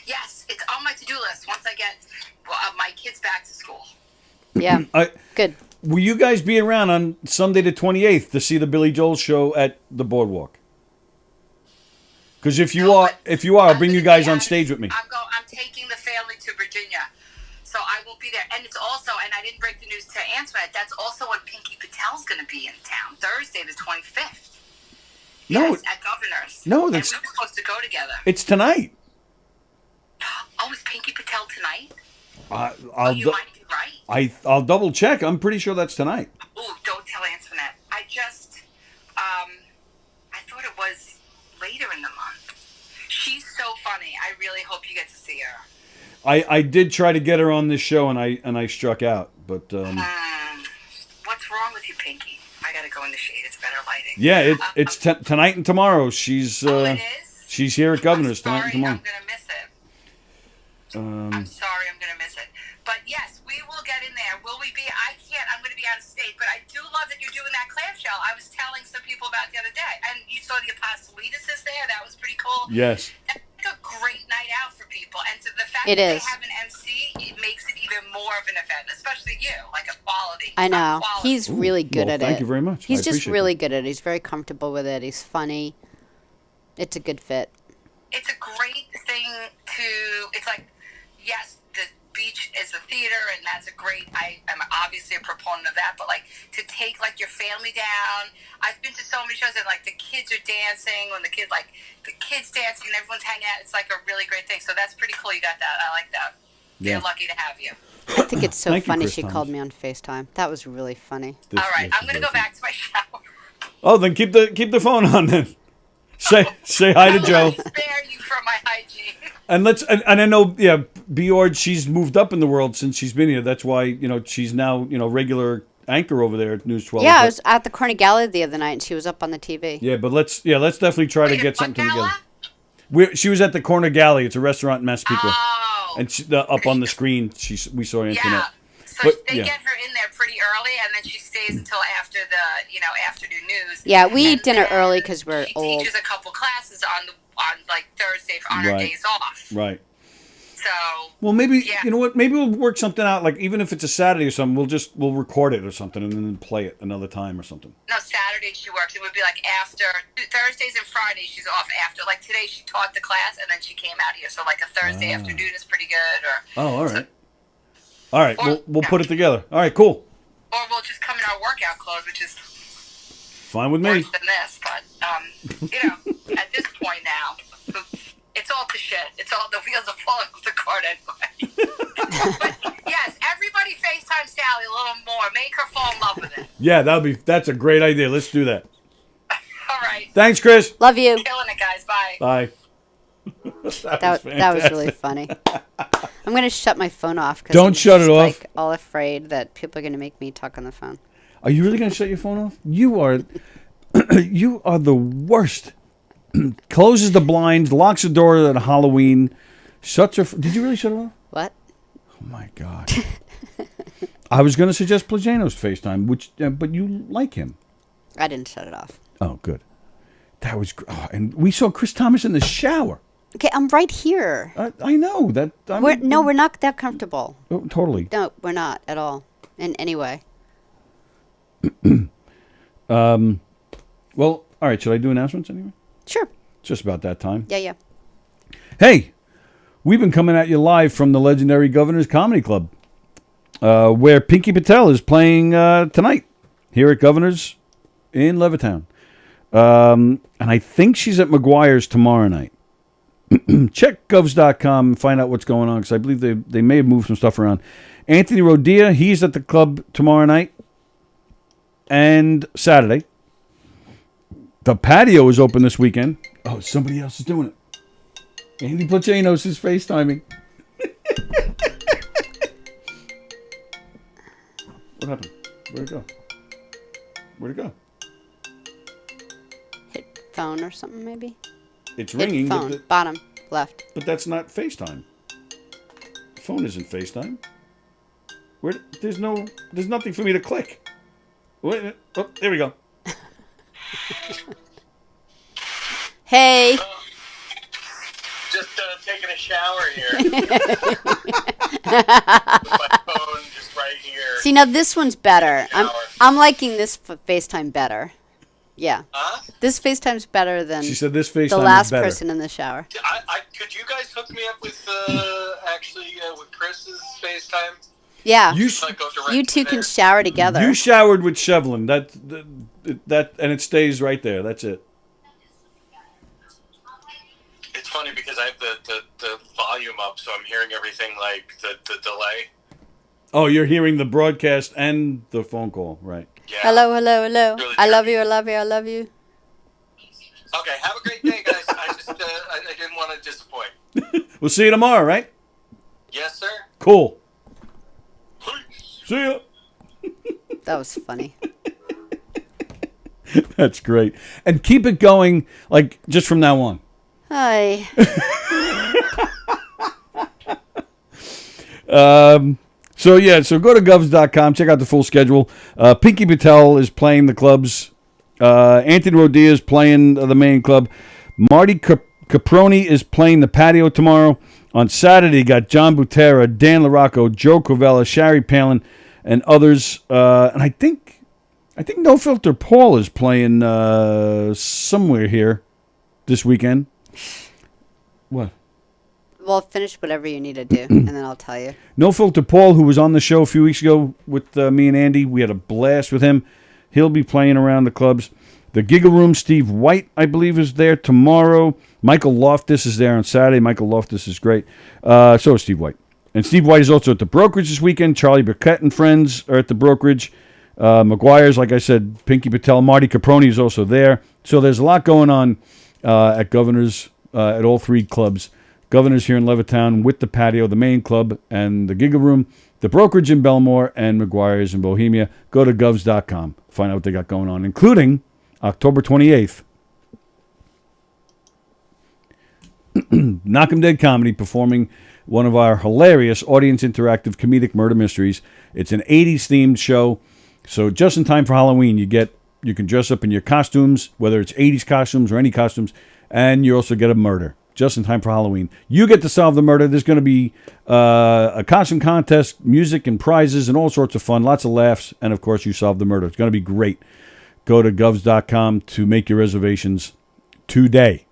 yes, it's on my to-do list once I get my kids back to school. Yeah. Good. Will you guys be around on Sunday the 28th to see the Billy Joel show at the Boardwalk? Because if you are, I'll bring you guys on stage with me. I'm taking the family to Virginia, so I will be there. And it's also, and I didn't break the news to Antoinette, that's also when Pinky Patel's going to be in town, Thursday the 25th. No, yes, at Governor's. No, that's. And we were supposed to go together. It's tonight. Oh, is Pinky Patel tonight? You might be right. I'll double check. I'm pretty sure that's tonight. Ooh, don't hope you get to see her. I did try to get her on this show, and I struck out. But what's wrong with you, Pinky? I gotta go in the shade. It's better lighting. yeah, it's tonight and tomorrow. She's it is? she's here at Governor's tonight and tomorrow. I'm gonna miss it. I'm sorry, I'm gonna miss it. But yes, we will get in there. Will we be? I can't. I'm gonna be out of state. But I do love that you're doing that clamshell. I was telling some people about it the other day, and you saw the Apostolitis is there. That was pretty cool. Yes. That's like a great night out for people, and so the fact It that is. they have an MC, it makes it even more of an event, especially you, like a quality. I know. quality. He's really good well, at it. thank you very much. He's I just appreciate really that. good at it. He's very comfortable with it. He's funny. It's a good fit. It's a great thing to. It's like, yes, the beach is a theater, and that's a great. I am obviously a proponent of that, but like to take like your family down. I've been to so many shows and like the kids are dancing when the kids dancing and everyone's hanging out. It's like a really great thing. So that's pretty cool. You got that. I like that. Yeah. They're lucky to have you. I think it's so Thank you, funny Chris she Thomas. called me on FaceTime. That was really funny. All right, I'm gonna go back to my shower. Oh, then keep the phone on then. Say hi to Joe. Spare you from my hygiene. And I know Bjord, she's moved up in the world since she's been here. That's why she's now regular anchor over there at News 12. Yeah, I But- was at the Carnegie Gallery the other night, and she was up on the TV. Yeah, but let's definitely try to get something together. She was at the Corner Galley. It's a restaurant in Massapequa. Oh. And up on the screen, we saw Antoinette. Yeah. So But, they yeah. get her in there pretty early, and then she stays until after the afternoon news. Yeah, we And eat dinner then early because we're she old. teaches a couple classes on like Thursday on her Right. days off. Right. So Well, maybe yeah. you know what? Maybe we'll work something out. Like even if it's a Saturday or something, we'll record it or something and then play it another time or something. No, Saturday she works. It would be like after Thursdays and Fridays she's off after. Like today she taught the class and then she came out here. So like a Thursday afternoon is pretty good. Oh, all right. All right, we'll put it together. All right, cool. Or we'll just come in our workout clothes, which is Fine with me. worse than this. But at this point now, it's all to shit. It's all the wheels are falling off the cart anyway. But yes, everybody FaceTime Sallie a little more. Make her fall in love with it. Yeah, that's a great idea. Let's do that. All right. Thanks, Chris. Love you. Killing it, guys. Bye. Bye. That was really funny. I'm going to shut my phone off. Don't I'm shut it just, off. Like, all afraid that people are going to make me talk on the phone. Are you really going to shut your phone off? You are the worst. Closes the blinds, locks the door at Halloween. Did you really shut it off? What? Oh my God. I was going to suggest Plagano's FaceTime, but you like him. I didn't shut it off. Oh, good. That was and we saw Chris Thomas in the shower. Okay, I'm right here. I know that. We're not that comfortable. Oh, totally. No, we're not at all. In any way. Well, all right. Should I do announcements anyway? Sure. It's just about that time. Yeah. Hey, we've been coming at you live from the legendary Governor's Comedy Club, where Pinky Patel is playing tonight here at Governor's in Levittown. And I think she's at McGuire's tomorrow night. Check govs.com and find out what's going on, because I believe they may have moved some stuff around. Anthony Rodia, he's at the club tomorrow night and Saturday. The patio is open this weekend. Oh, somebody else is doing it. Andy Plachanos is FaceTiming. What happened? Where'd it go? Hit phone or something, maybe? It's Hit ringing. phone. Bottom left. But that's not FaceTime. The phone isn't FaceTime. There's nothing for me to click. Wait, oh, there we go. Hey. Just taking a shower here. My phone just right here. See, now this one's better. I'm liking this FaceTime better. Yeah. Huh? This FaceTime's better than She said this FaceTime the is last better. person in the shower. Could you guys hook me up with with Chris's FaceTime? Yeah. You two can shower together. You showered with Shevlin. That and it stays right there. That's it. It's funny because I have the volume up, so I'm hearing everything like the delay. Oh, you're hearing the broadcast and the phone call, right? Yeah. Hello. Really I love you. Okay, have a great day, guys. I didn't want to disappoint. We'll see you tomorrow, right? Yes, sir. Cool. See ya. That was funny. That's great. And keep it going, like, just from now on. Hi. So go to govs.com, check out the full schedule. Pinky Patel is playing the clubs. Anthony Rodia is playing the main club. Marty Caproni is playing the patio tomorrow. On Saturday, you got John Butera, Dan LaRocco, Joe Covella, Shari Palin, and others. And I think No Filter Paul is playing somewhere here this weekend. What? Well, finish whatever you need to do, and then I'll tell you. No Filter Paul, who was on the show a few weeks ago with me and Andy, we had a blast with him. He'll be playing around the clubs. The Giggle Room, Steve White, I believe, is there tomorrow. Michael Loftus is there on Saturday. Michael Loftus is great. So is Steve White. And Steve White is also at the Brokerage this weekend. Charlie Burkett and friends are at the Brokerage. McGuire's, like I said, Pinky Patel. Marty Caproni is also there. So there's a lot going on at Governor's, at all three clubs. Governor's here in Levittown with the patio, the main club, and the Giggle Room, the Brokerage in Belmore, and McGuire's in Bohemia. Go to govs.com. Find out what they got going on, including October 28th. Knockem Dead Comedy performing one of our hilarious audience interactive comedic murder mysteries. It's an 80s themed show. So just in time for Halloween, you can dress up in your costumes, whether it's 80s costumes or any costumes, and you also get a murder. Just in time for Halloween. You get to solve the murder. There's going to be a costume contest, music and prizes and all sorts of fun, lots of laughs, and of course you solve the murder. It's going to be great. Go to govs.com to make your reservations today.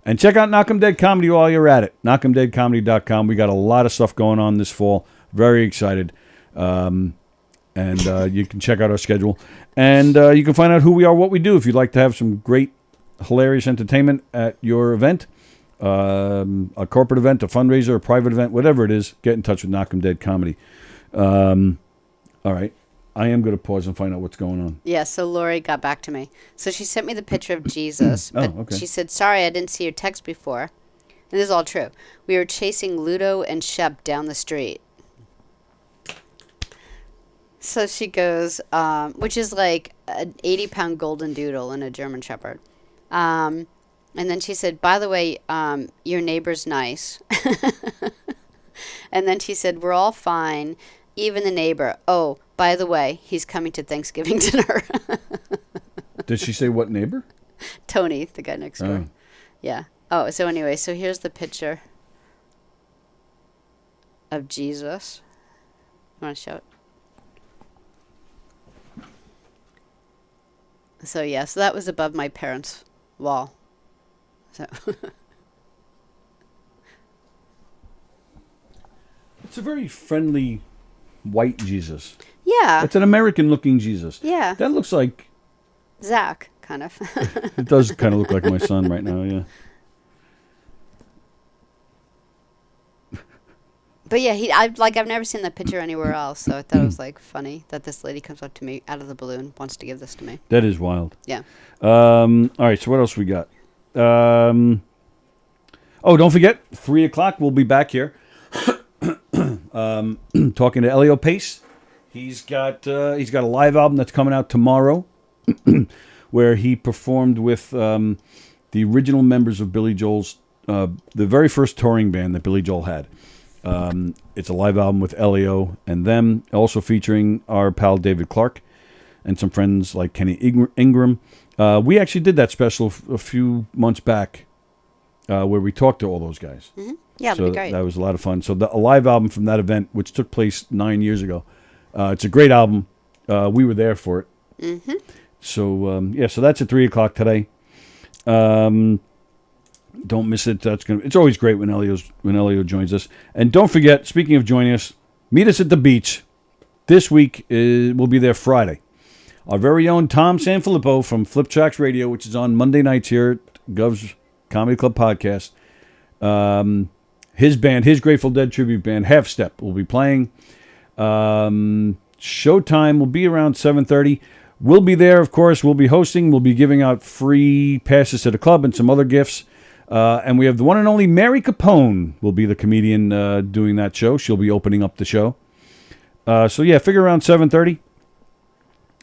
And check out Knockem Dead Comedy while you're at it. KnockemDeadComedy.com. We got a lot of stuff going on this fall. Very excited. And you can check out our schedule. And you can find out who we are, what we do. If you'd like to have some great, hilarious entertainment at your event, a corporate event, a fundraiser, a private event, whatever it is, get in touch with Knockem Dead Comedy. All right. I am going to pause and find out what's going on. Yeah, so Lori got back to me. So she sent me the picture of Jesus. But okay. She said, sorry, I didn't see your text before. And this is all true. We were chasing Ludo and Shep down the street. So she goes, which is like an 80-pound golden doodle and a German Shepherd. And then she said, by the way, your neighbor's nice. And then she said, we're all fine, even the neighbor. Oh, by the way, he's coming to Thanksgiving dinner. Did she say what neighbor? Tony, the guy next door. Oh. Yeah. Oh, so anyway, so here's the picture of Jesus. You want to show it? So, yeah, so that was above my parents' wall. So It's a very friendly white Jesus. yeah. It's an American-looking Jesus. Yeah. That looks like... Zach, kind of. It does kind of look like my son right now, yeah. But yeah, I've never seen that picture anywhere else, so I thought it was like funny that this lady comes up to me out of the blue and wants to give this to me. That is wild. Yeah. All right, so what else we got? Don't forget, 3 o'clock, we'll be back here talking to Elio Pace. He's got a live album that's coming out tomorrow where he performed with the original members of Billy Joel's, the very first touring band that Billy Joel had. It's a live album with Elio and them, also featuring our pal David Clark and some friends like Kenny Ingram. We actually did that special a few months back where we talked to all those guys. Mm-hmm. Yeah, that'd so be great. That was a lot of fun. So a live album from that event, which took place 9 years ago. It's a great album. We were there for it. Mm-hmm. So, so that's at 3 o'clock today. Don't miss it. It's always great when Elio joins us. And don't forget, speaking of joining us, meet us at the beach. This week we'll be there Friday. Our very own Tom Sanfilippo from Flip Tracks Radio, which is on Monday nights here at Gov's Comedy Club Podcast. His band, his Grateful Dead tribute band, Half Step, will be playing. Showtime will be around 7:30. We'll be there, of course. We'll be hosting. We'll be giving out free passes to the club and some other gifts. And we have the one and only Mary Capone will be the comedian doing that show. She'll be opening up the show. So yeah, figure around 7:30.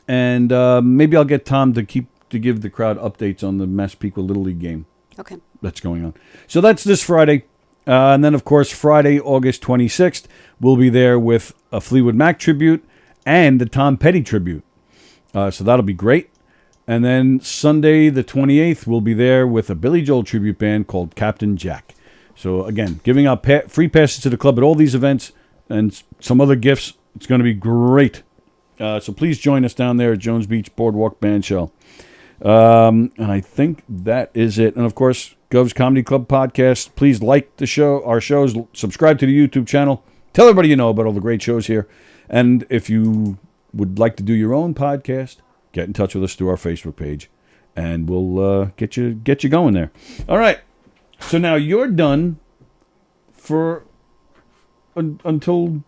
And maybe I'll get Tom to give the crowd updates on the Massapequa Little League game. Okay. That's going on. So that's this Friday. And then, of course, Friday, August 26th, we'll be there with a Fleetwood Mac tribute and the Tom Petty tribute. So that'll be great. And then Sunday, the 28th, we'll be there with a Billy Joel tribute band called Captain Jack. So, again, giving out free passes to the club at all these events and some other gifts. It's going to be great. So please join us down there at Jones Beach Boardwalk Band Shell. And I think that is it. And, of course, Gov's Comedy Club podcast. Please like the show, our shows. Subscribe to the YouTube channel. Tell everybody you know about all the great shows here. And if you would like to do your own podcast, get in touch with us through our Facebook page, and we'll get you going there. All right. So now you're done for until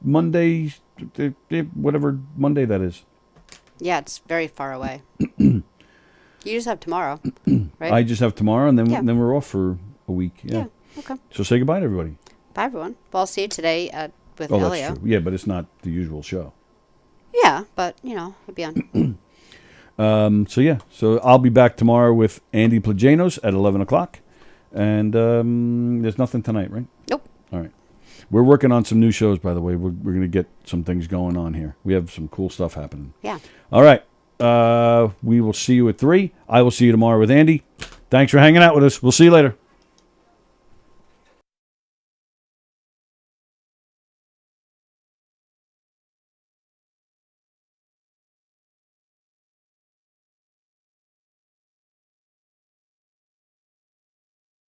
Monday, whatever Monday that is. Yeah, it's very far away. You just have tomorrow, right? I just have tomorrow, and then we're off for a week. Yeah. Okay. So say goodbye to everybody. Bye, everyone. Well, I'll see you today with Oh, Elio. that's true. Yeah, but it's not the usual show. Yeah, but, I'll be on. So I'll be back tomorrow with Andy Plajanos at 11 o'clock. And there's nothing tonight, right? Nope. All right. We're working on some new shows, by the way. We're going to get some things going on here. We have some cool stuff happening. Yeah. All right. We will see you at 3. I will see you tomorrow with Andy. Thanks for hanging out with us. We'll see you later.